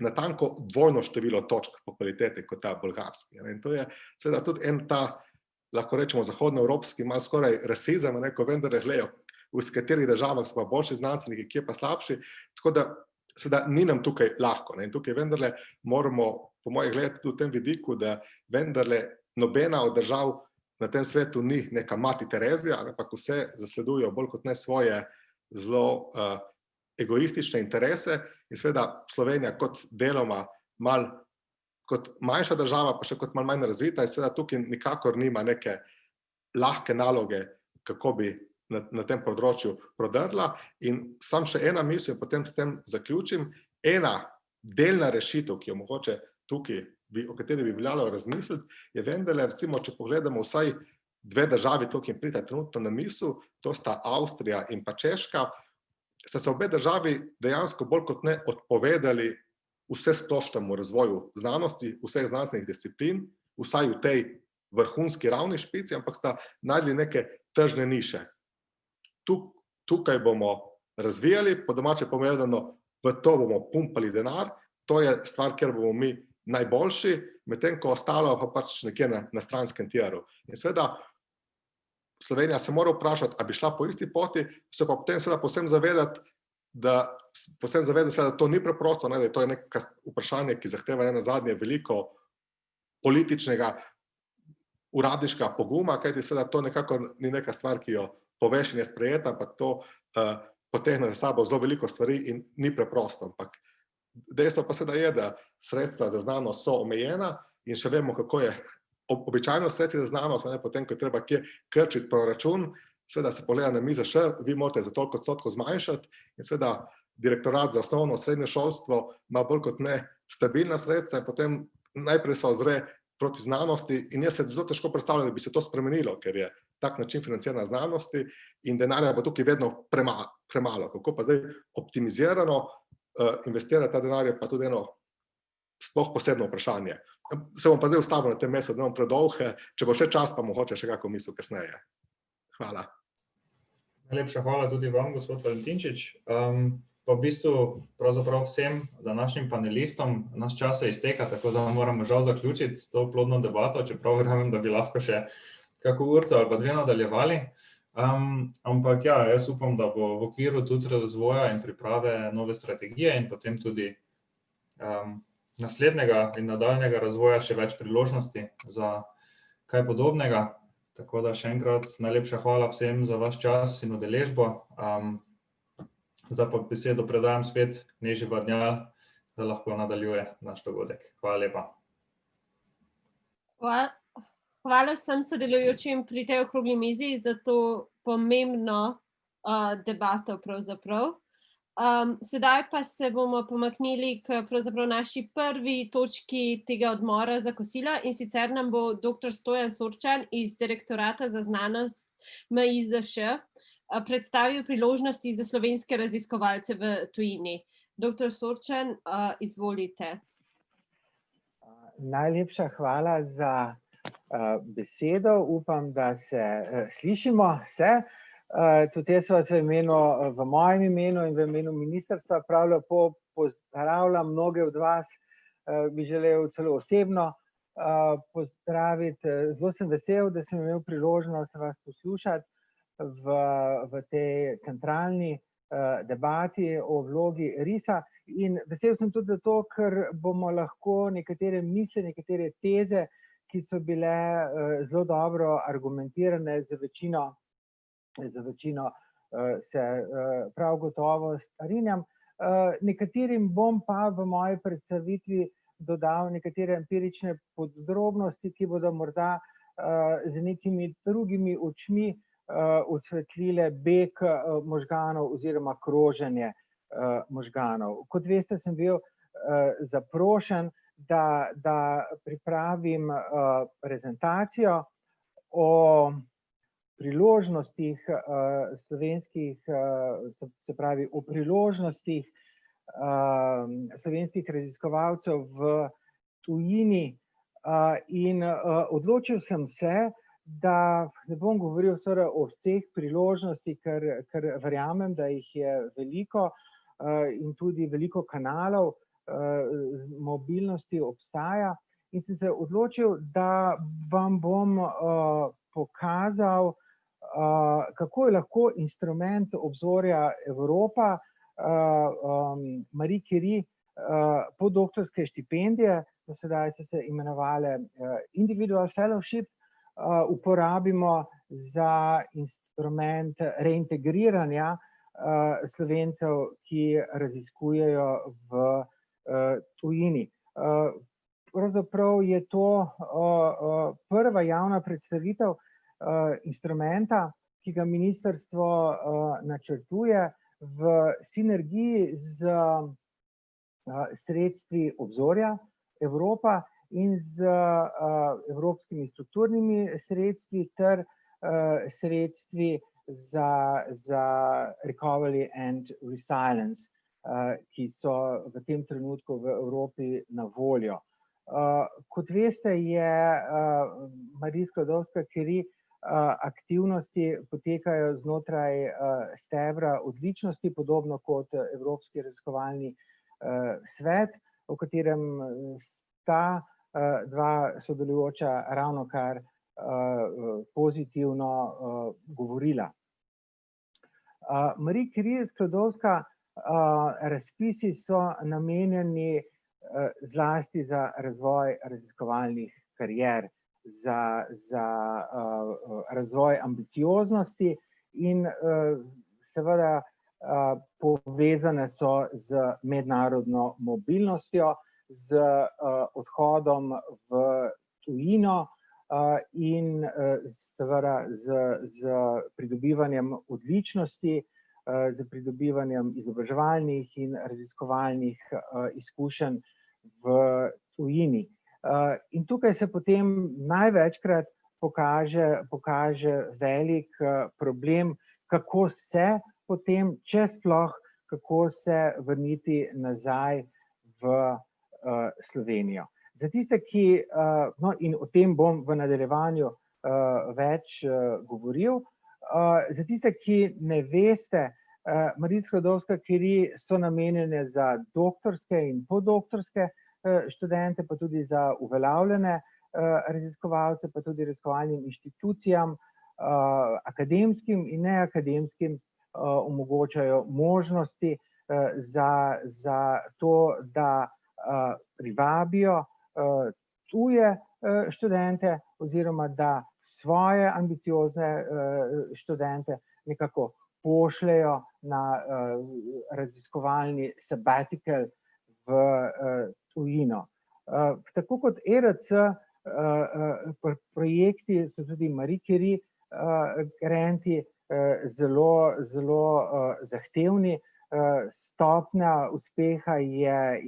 natanko dvojno število točk po kvaliteti kot ta bolgarski. In to je seveda tudi en ta, lahko rečemo, zahodnoevropski, malo skoraj rasizem, ko vendar gledajo, v katerih državah so pa boljši znanstveniki, kje pa slabši, tako da seveda ni nam tukaj lahko. In tukaj vendarle moramo, po moje, gledati tudi v tem vidiku, da vendarle nobena od držav na tem svetu ni neka mati Terezija, ampak vse zasledujejo bolj kot ne svoje zelo egoistične interese in seveda Slovenija kot deloma malo kot manjša država, pa še kot malo manj razvita, in seveda tukaj nikakor nima neke lahke naloge, kako bi na tem področju prodrla. In sam še ena misel, in potem s tem zaključim, ena delna rešitev, ki jo mogoče tukaj, o kateri bi veljalo razmisliti, je vendarle, recimo, če pogledamo vsaj dve državi, tukaj jim pride trenutno na misel, to sta Avstrija in pa Češka, sta se obe državi dejansko bolj kot ne odpovedali vsesplošnemu razvoju znanosti, vseh znanstvenih disciplin, vsaj v tej vrhunski ravni špici, ampak sta našli neke tržne niše. Tukaj bomo razvijali, po domače povedano, v to bomo pumpali denar, to je stvar, kjer bomo mi najboljši, medtem ko ostalo pa pač nekje na stranskem tiru. In seveda Slovenija se mora vprašati, a bi šla po isti poti, se pa potem seveda povsem zavedati, da to ni preprosto, da je to neko vprašanje, ki zahteva nenazadnje veliko političnega, uradniškega poguma, kajti seveda to nekako ni neka stvar, ki jo poveš in je sprejeta, ampak to potegne za sabo zelo veliko stvari in ni preprosto. Ampak dejstvo pa seveda je, da sredstva za znanost so omejena in še vemo, kako je običajno sredstva za znanost, potem, ko je treba kje krčiti proračun, seveda se pogleda na MIZŠ, vi morate za toliko odstotkov zmanjšati in seveda direktorat za osnovno srednje šolstvo ima bolj kot ne stabilna sredstva in potem najprej se ozre proti znanosti in jaz se zelo težko predstavljam, da bi se to spremenilo, ker je tak način financiranja znanosti in denarja bo tukaj vedno premalo. Kako pa zdaj optimizirano investirati ta denar je pa tudi eno sploh posebno vprašanje. Se bom pa zdaj ustavil na tem mestu, da bom predolg, če bo še čas, pa mogoče še kako misel kasneje. Hvala. Najlepša hvala tudi vam, gospod Valentinčič. Pa v bistvu pravzaprav vsem današnjim panelistom naš čas se izteka, tako da moramo žal zaključiti to plodno debato, čeprav verjamem, da bi lahko še kako urco ali pa dve nadaljevali. Ampak ja, jaz upam, da bo v okviru tudi razvoja in priprave nove strategije in potem tudi naslednjega in nadaljnega razvoja še več priložnosti za kaj podobnega. Tako da še enkrat najlepša hvala vsem za vaš čas in udeležbo. Zdaj pa besedo predajam spet Neži Vadnjal, da lahko nadaljuje naš dogodek. Hvala lepa. Hvala vsem sodelujočim pri tej okrogli mizi za to pomembno debato pravzaprav. Sedaj pa se bomo pomaknili k pravzaprav naši prvi točki tega odmora za kosila, in sicer nam bo dr. Stojan Sorčan iz Direktorata za znanost MIZŠ predstavil priložnosti za slovenske raziskovalce v tujini. Dr. Sorčan, izvolite. Najlepša hvala za besedo. Upam, da se slišimo vse. Tudi jaz vas v mojem imenu in v imenu ministrstva prav lepo pozdravljam. Mnoge od vas bi želel celo osebno pozdraviti. Zelo sem vesel, da sem imel priložnost vas poslušati v tej centralni debati o vlogi RIS-a. In vesel sem tudi zato, ker bomo lahko nekatere misli, nekatere teze, ki so bile zelo dobro argumentirane, za večino se prav gotovo strinjam. Nekaterim bom pa v moji predstavitvi dodal nekatere empirične podrobnosti, ki bodo morda z nekimi drugimi očmi osvetlile beg možganov oziroma kroženje možganov. Kot veste, sem bil zaprošen, da pripravim prezentacijo o priložnostih slovenskih, se pravi o priložnostih slovenskih raziskovalcev v tujini, in odločil sem se, da ne bom govoril o vseh priložnostih, ker verjamem, da jih je veliko in tudi veliko kanalov mobilnosti obstaja, in sem se odločil, da vam bom pokazal, kako je lahko instrument obzorja Evropa, Marie Curie, podoktorske štipendije, do sedaj so se imenovale individual fellowship, uporabimo za instrument reintegriranja Slovencev, ki raziskujejo v tujini. Pravzaprav je to prva javna predstavitev instrumenta, ki ga ministrstvo načrtuje v sinergiji z sredstvi obzorja Evropa in z evropskimi strukturnimi sredstvi ter sredstvi za recovery and resilience, ki so v tem trenutku v Evropi na voljo. Kot veste, je Marie Sklodowska-Curie aktivnosti potekajo znotraj stebra odličnosti, podobno kot Evropski raziskovalni svet, o katerem sta dva sodelujoča ravnokar pozitivno govorila. Marie Curie Sklodowska razpisi so namenjeni zlasti za razvoj raziskovalnih karier, za razvoj ambicioznosti in seveda povezane so z mednarodno mobilnostjo, z odhodom v tujino in seveda z pridobivanjem odličnosti, z pridobivanjem izobraževalnih in raziskovalnih izkušenj v tujini. In tukaj se potem največkrat pokaže velik problem, kako se potem, če sploh, kako se vrniti nazaj v Slovenijo. Za tiste, ki, no, in o tem bom v nadaljevanju več govoril, za tiste, ki ne veste, Marie Sklodowska-Curie so namenjene za doktorske in podoktorske študente, pa tudi za uveljavljene raziskovalce, pa tudi raziskovalnim inštitucijam, akademskim in neakademskim, omogočajo možnosti za to, da privabijo tuje študente oziroma da svoje ambiciozne študente nekako pošljejo na raziskovalni sabbatical v tujino. Tako kot ERC projekti so tudi Marie Curie granti zelo zahtevni. stopnja uspeha je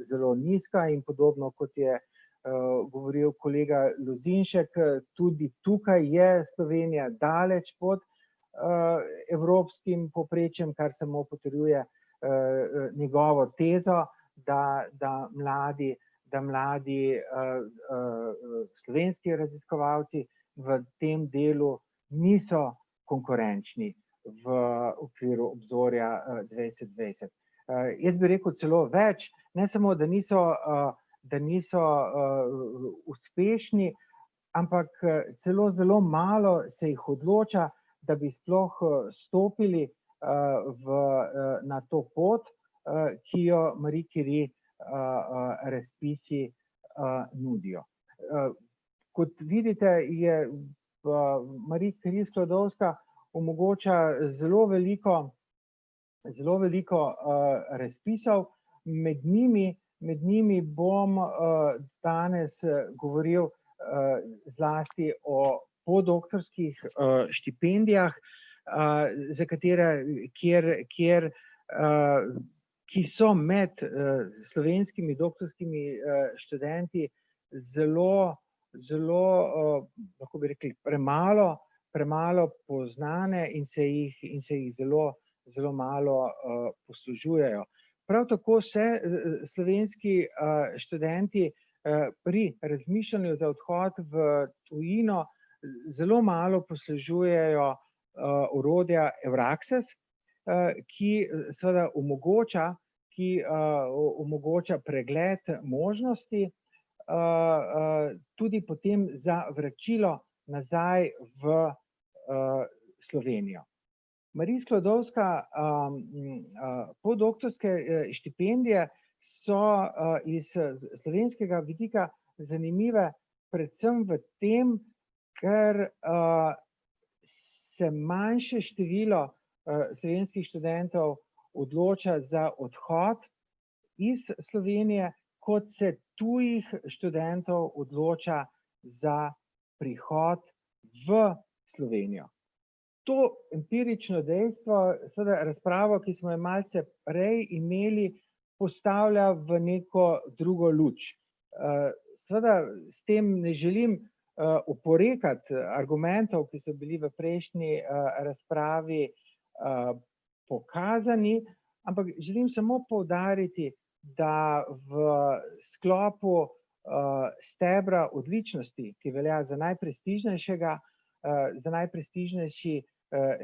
zelo nizka in podobno, kot je govoril kolega Lozinšek, tudi tukaj je Slovenija daleč pod evropskim povprečjem, kar samo potrjuje njegovo tezo, da mladi slovenski raziskovalci v tem delu niso konkurenčni v okviru obzorja 2020. Jaz bi rekel celo več, ne samo, da niso uspešni, ampak celo zelo malo se jih odloča, da bi sploh stopili na to pot, ki jo Marie Curie razpisi nudijo. Kot vidite, je Marie Curie Sklodowska omogoča zelo veliko razpisov, med njimi bom danes govoril zlasti o podoktorskih štipendijah, za katere, ki so med slovenskimi doktorskimi študenti zelo, lahko bi rekli, premalo poznane in se jih zelo malo poslužujejo. Prav tako se slovenski študenti pri razmišljanju za odhod v tujino zelo malo poslužujejo orodja Euraxes, ki seveda omogoča pregled možnosti tudi potem za vračilo nazaj v Slovenijo. Marie Sklodowska podoktorske štipendije so iz slovenskega vidika zanimive predvsem v tem, ker se manjše število slovenskih študentov odloča za odhod iz Slovenije, kot se tujih študentov odloča za prihod v Slovenijo. To empirično dejstvo, seveda razpravo, ki smo jo malce prej imeli, postavlja v neko drugo luč. Seveda s tem ne želim oporekati argumentov, ki so bili v prejšnji razpravi pokazani, ampak želim samo poudariti, da v sklopu stebra odličnosti, ki velja za najprestižnejši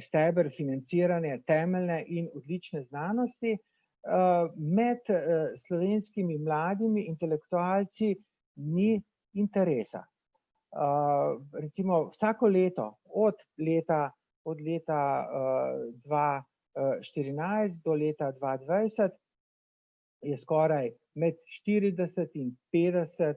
steber financiranja temeljne in odlične znanosti, med slovenskimi mladimi intelektualci ni interesa. Recimo vsako leto, od leta 2014 do leta 2020 je skoraj med 40 in 50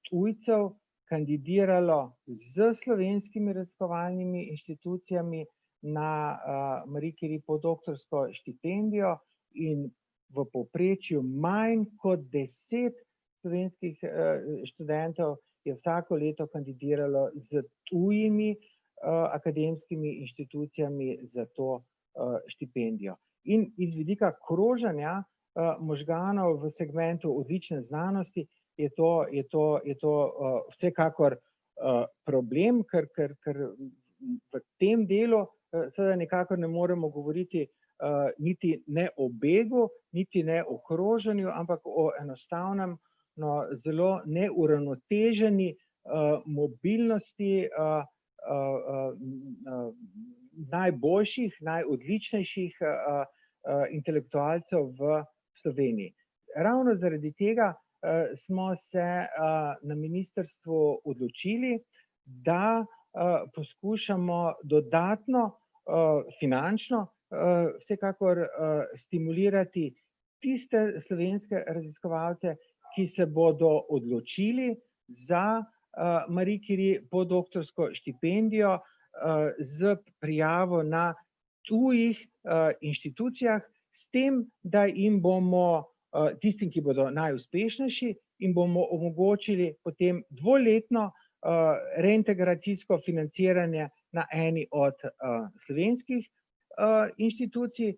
tujcev kandidiralo z slovenskimi raziskovalnimi inštitucijami na Marie Curie podoktorsko štipendijo in v povprečju manj kot 10 slovenskih študentov je vsako leto kandidiralo z tujimi akademskimi inštitucijami za to štipendijo. In iz vidika kroženja možganov v segmentu odlične znanosti je to vsekakor problem, ker v tem delu seveda nekako ne moremo govoriti niti ne o begu, niti ne o kroženju, ampak o enostavnem, zelo neuravnoteženi mobilnosti najboljših, najodličnejših intelektualcev v Sloveniji. Ravno zaradi tega smo se na ministrstvu odločili, da poskušamo dodatno finančno vsekakor stimulirati tiste slovenske raziskovalce, ki se bodo odločili za Marie Curie podoktorsko štipendijo z prijavo na tujih inštitucijah, s tem, da jim bomo tistim, ki bodo najuspešnejši, in bomo omogočili potem dvoletno reintegracijsko financiranje na eni od slovenskih inštitucij,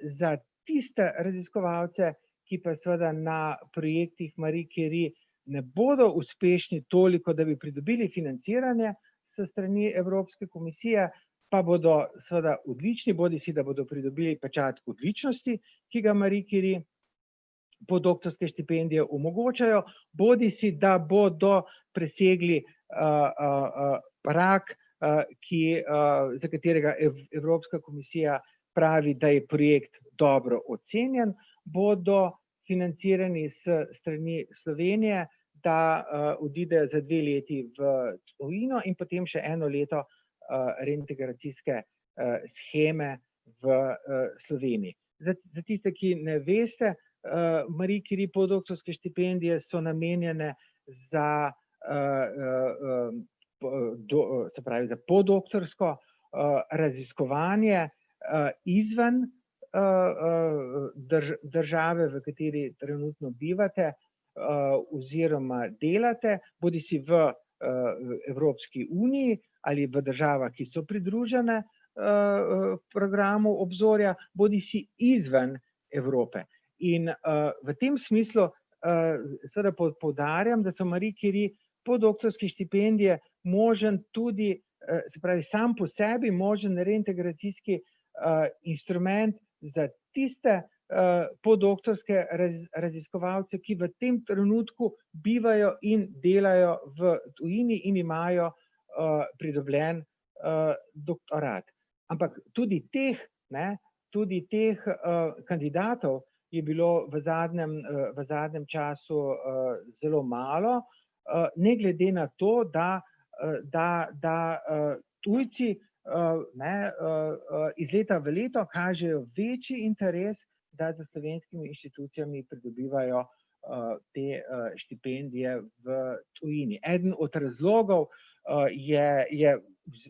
za tiste raziskovalce, ki pa seveda na projektih Marie Curie ne bodo uspešni toliko, da bi pridobili financiranje s strani Evropske komisije, pa bodo seveda odlični, bodisi da bodo pridobili pečat odličnosti, ki ga Marie Curie podoktorske štipendije omogočajo, bodisi da bodo presegli prag, za katerega Evropska komisija pravi, da je projekt dobro ocenjen, bodo financirani s strani Slovenije, da odidejo za 2 leti v tujino in potem še 1 leto reintegracijske sheme v Sloveniji. Za tiste, ki ne veste, Marie Curie podoktorske štipendije so namenjene za podoktorsko raziskovanje izven države, v kateri trenutno bivate oziroma delate, bodisi v Evropski uniji ali v državah, ki so pridružene programu Obzorja, bodisi izven Evrope. In v tem smislu seveda poudarjam, da so Marie Curie podoktorske štipendije možen tudi, se pravi, sam po sebi možen reintegracijski instrument za tiste podoktorske raziskovalce, ki v tem trenutku bivajo in delajo v tujini in imajo pridobljen doktorat. Ampak tudi teh kandidatov je bilo v zadnjem času zelo malo, ne glede na to, da tujci iz leta v leto kažejo večji interes, da za slovenskimi inštitucijami pridobivajo te štipendije v tujini. Eden od razlogov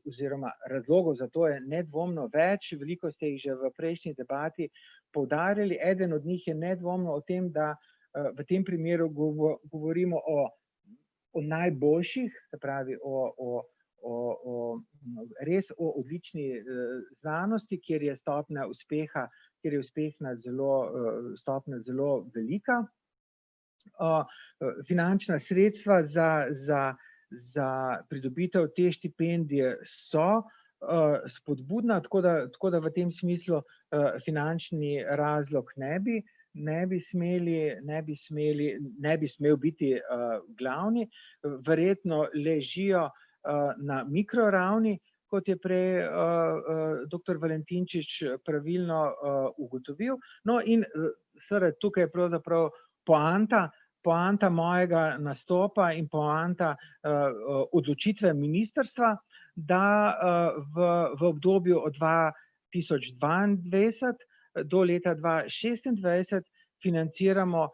oziroma razlogov za to je nedvomno več, veliko ste jih že v prejšnji debati poudarjali. Eden od njih je nedvomno o tem, da v tem primeru govorimo o najboljših, se pravi res o odlični znanosti, kjer je stopnja stopnja zelo velika. Finančna sredstva za pridobitev te štipendije so spodbudna, tako da v tem smislu finančni razlog ne bi smel biti glavni. Verjetno ležijo na mikroravni, kot je prej dr. Valentinčič pravilno ugotovil. No in seveda tukaj je pravzaprav poanta mojega nastopa in poanta odločitve ministrstva, da v obdobju od 2022 do leta 2026 financiramo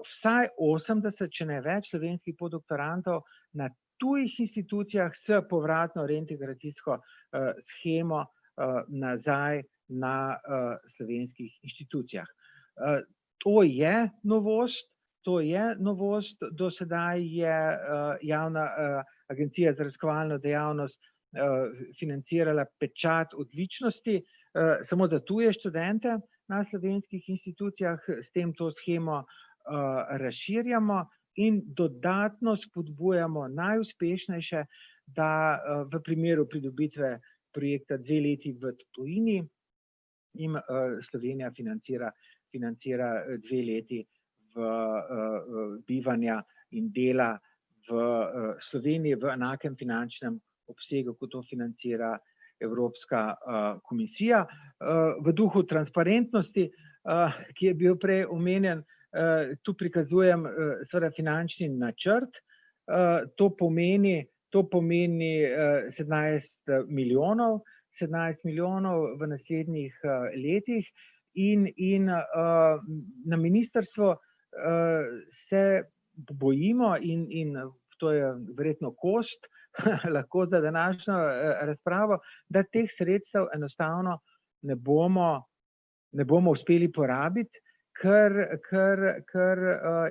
vsaj 80, če ne več, slovenskih podoktorantov na tujih institucijah s povratno reintegracijsko shemo nazaj na slovenskih inštitucijah. To je novost. Do sedaj je Javna agencija za raziskovalno dejavnost financirala pečat odličnosti samo za tuje študente na slovenskih institucijah. S tem to shemo razširjamo in dodatno spodbujamo najuspešnejše, da v primeru pridobitve projekta 2 leti v tujini jim Slovenija financira 2 leti bivanja in dela v Sloveniji v enakem finančnem obsegu, kot to financira Evropska komisija. V duhu transparentnosti, ki je bil prej omenjen, tu prikazujem seveda finančni načrt. To pomeni 17 milijonov v naslednjih letih in na ministrstvu se bojimo in to je verjetno kost lahko za današnjo razpravo, da teh sredstev enostavno ne bomo uspeli porabiti, ker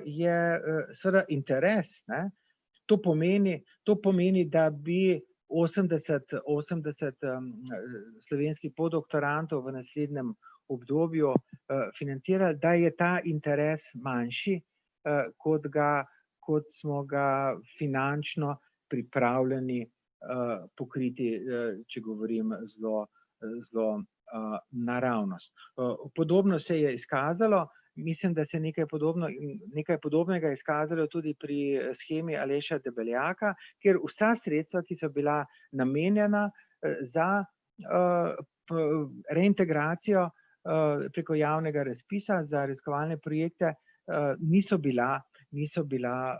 je seveda interes. To pomeni, da bi 80 slovenskih podoktorantov v naslednjem obdobju financirali, da je ta interes manjši, kot smo ga finančno pripravljeni pokriti, če govorim zelo naravnost. Podobno se je izkazalo, mislim, da se nekaj podobnega izkazalo tudi pri shemi Aleša Debeljaka, kjer vsa sredstva, ki so bila namenjena za reintegracijo preko javnega razpisa za raziskovalne projekte, niso bila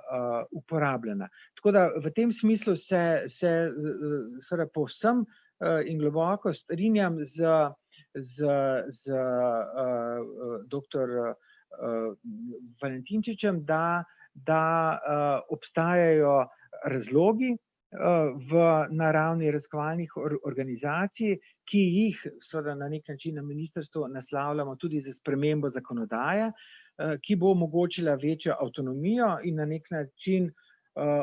uporabljena. Tako da v tem smislu se povsem in globoko strinjam z dr. Valentinčičem, da obstajajo razlogi v naravni raziskovalnih organizacij, ki jih na nek način na ministrstvu naslavljamo tudi za spremembo zakonodaje, ki bo omogočila večjo avtonomijo in na nek način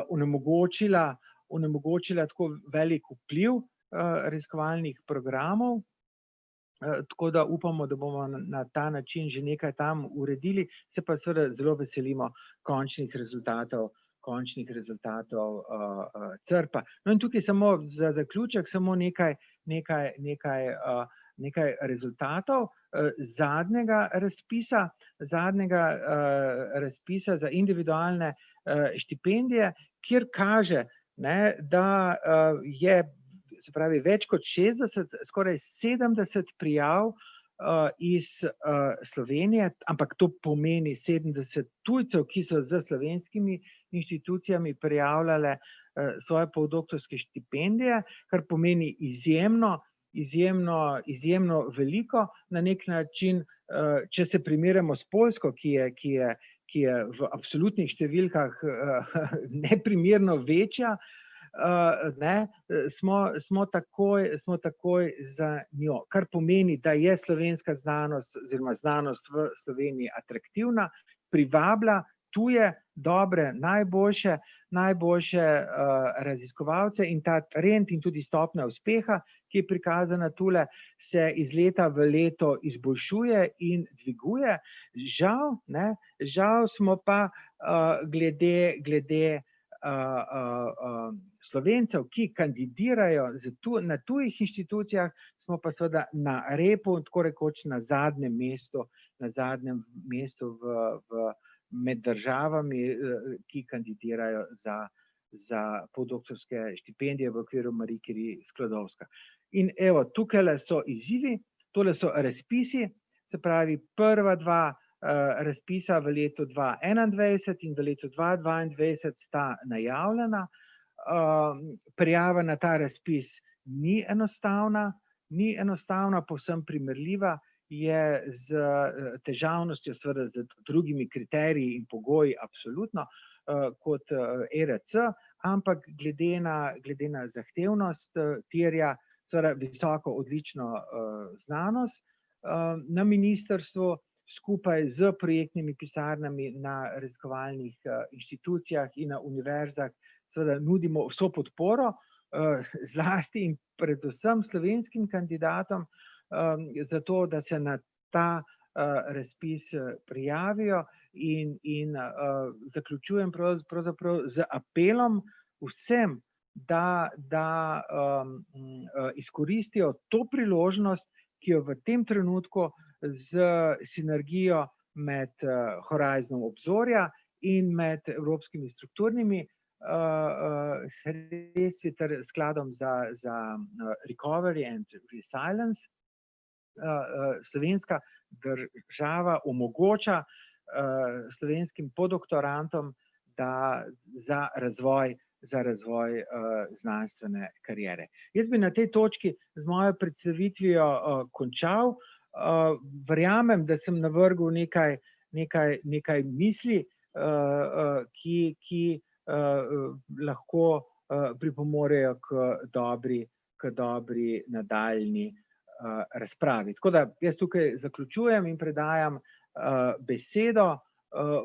onemogočila tako velik vpliv raziskovalnih programov. Tako da upamo, da bomo na ta način že nekaj tam uredili, se pa seveda zelo veselimo končnih rezultatov CRP-a. No in tukaj samo za zaključek, samo nekaj rezultatov zadnjega razpisa za individualne štipendije, kjer kaže, da je, se pravi, več kot 60, skoraj 70 prijav iz Slovenije, ampak to pomeni 70 tujcev, ki so z slovenskimi inštitucijami prijavljale svoje postdoktorske štipendije, kar pomeni izjemno veliko, na nek način, če se primerjamo s Poljsko, ki je v absolutnih številkah neprimerno večja, smo takoj za njo, kar pomeni, da je slovenska znanost oziroma znanost v Sloveniji atraktivna, privablja tuje, dobre, najboljše raziskovalce in ta trend in tudi stopnja uspeha, ki je prikazana tule, se iz leta v leto izboljšuje in dviguje. Žal smo pa glede Slovencev, ki kandidirajo na tujih inštitucijah, smo pa seveda na repu, tako rekoč na zadnjem mestu med državami, ki kandidirajo za postdoktorske štipendije v okviru Marie Curie Skladovska. In evo, tukaj so izzivi, tole so razpisi, se pravi prva dva razpisa v letu 2021 in v letu 2022 sta najavljena. Prijava na ta razpis ni enostavna, povsem primerljiva je z težavnostjo, seveda z drugimi kriteriji in pogoji, absolutno, kot ERC, ampak glede na zahtevnost terja seveda visoko, odlično znanost na ministrstvu, skupaj z projektnimi pisarnami na raziskovalnih inštitucijah in na univerzah, seveda nudimo vso podporo, zlasti in predvsem slovenskim kandidatom, zato da se na ta razpis prijavijo in zaključujem pravzaprav z apelom vsem, da izkoristijo to priložnost, ki jo v tem trenutku z sinergijo med Horizonom Obzorja in med evropskimi strukturnimi sredstvi ter skladom za Recovery and Resilience slovenska država omogoča slovenskim podoktorantom za razvoj znanstvene kariere. Jaz bi na tej točki z mojo predstavitvijo končal. Verjamem, da sem navrgel nekaj misli, ki lahko pripomorejo k dobri nadaljnji razpravi. Tako da jaz tukaj zaključujem in predajam besedo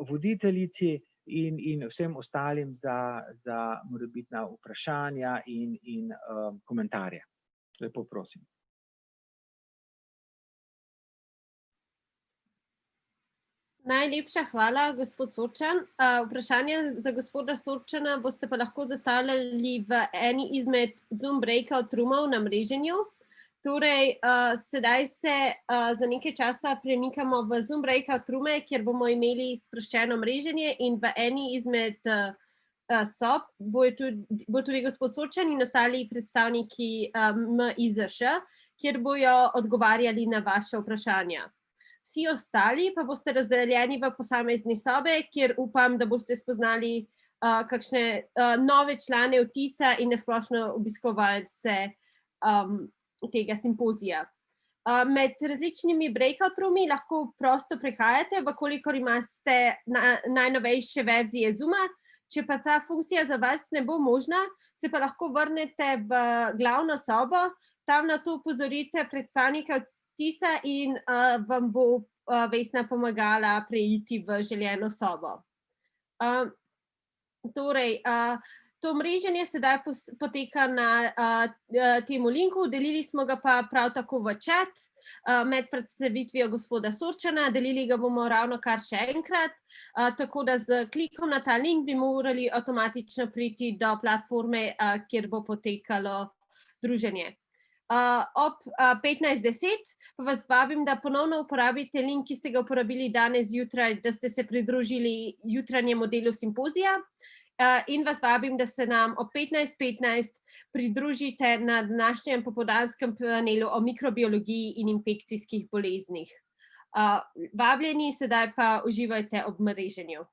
voditeljici in vsem ostalim za morebitna vprašanja in komentarje. Lepo prosim. Najlepša hvala, gospod Sorčan. Vprašanje za gospoda Sorčana boste pa lahko zastavljali v eni izmed Zoom breakout roomov na mreženju. Torej, sedaj se za nekaj časa premikamo v Zoom breakout roome, kjer bomo imeli sproščeno mreženje in v eni izmed sob bo tudi gospod Sorčan in ostali predstavniki MIZŠ, kjer bojo odgovarjali na vaše vprašanja. Vsi ostali pa boste razdeljeni v posamezne sobe, kjer upam, da boste spoznali kakšne nove člane vtisa in nasplošno obiskovalce tega simpozija. Med različnimi breakout roomi lahko prosto prehajate, vkolikor imate najnovejše verzije Zooma. Če pa ta funkcija za vas ne bo možna, se pa lahko vrnete v glavno sobo, tam na to opozorite predstavnika vtisa in vam bo Vesna pomagala preiti v željeno sobo. Torej, to mreženje sedaj poteka na temu linku, delili smo ga pa prav tako v chat med predstavitvijo gospoda Sorčana, delili ga bomo ravno kar še enkrat, tako da z klikom na ta link bi morali avtomatično priti do platforme, kjer bo potekalo druženje. Ob 15:10 pa vas vabim, da ponovno uporabite link, ki ste ga uporabili danes zjutraj, da ste se pridružili jutranjemu delu simpozija in vas vabim, da se nam ob 15:15 pridružite na današnjem popoldanskem panelu o mikrobiologiji in infekcijskih boleznih. Vabljeni, sedaj pa uživajte ob mreženju.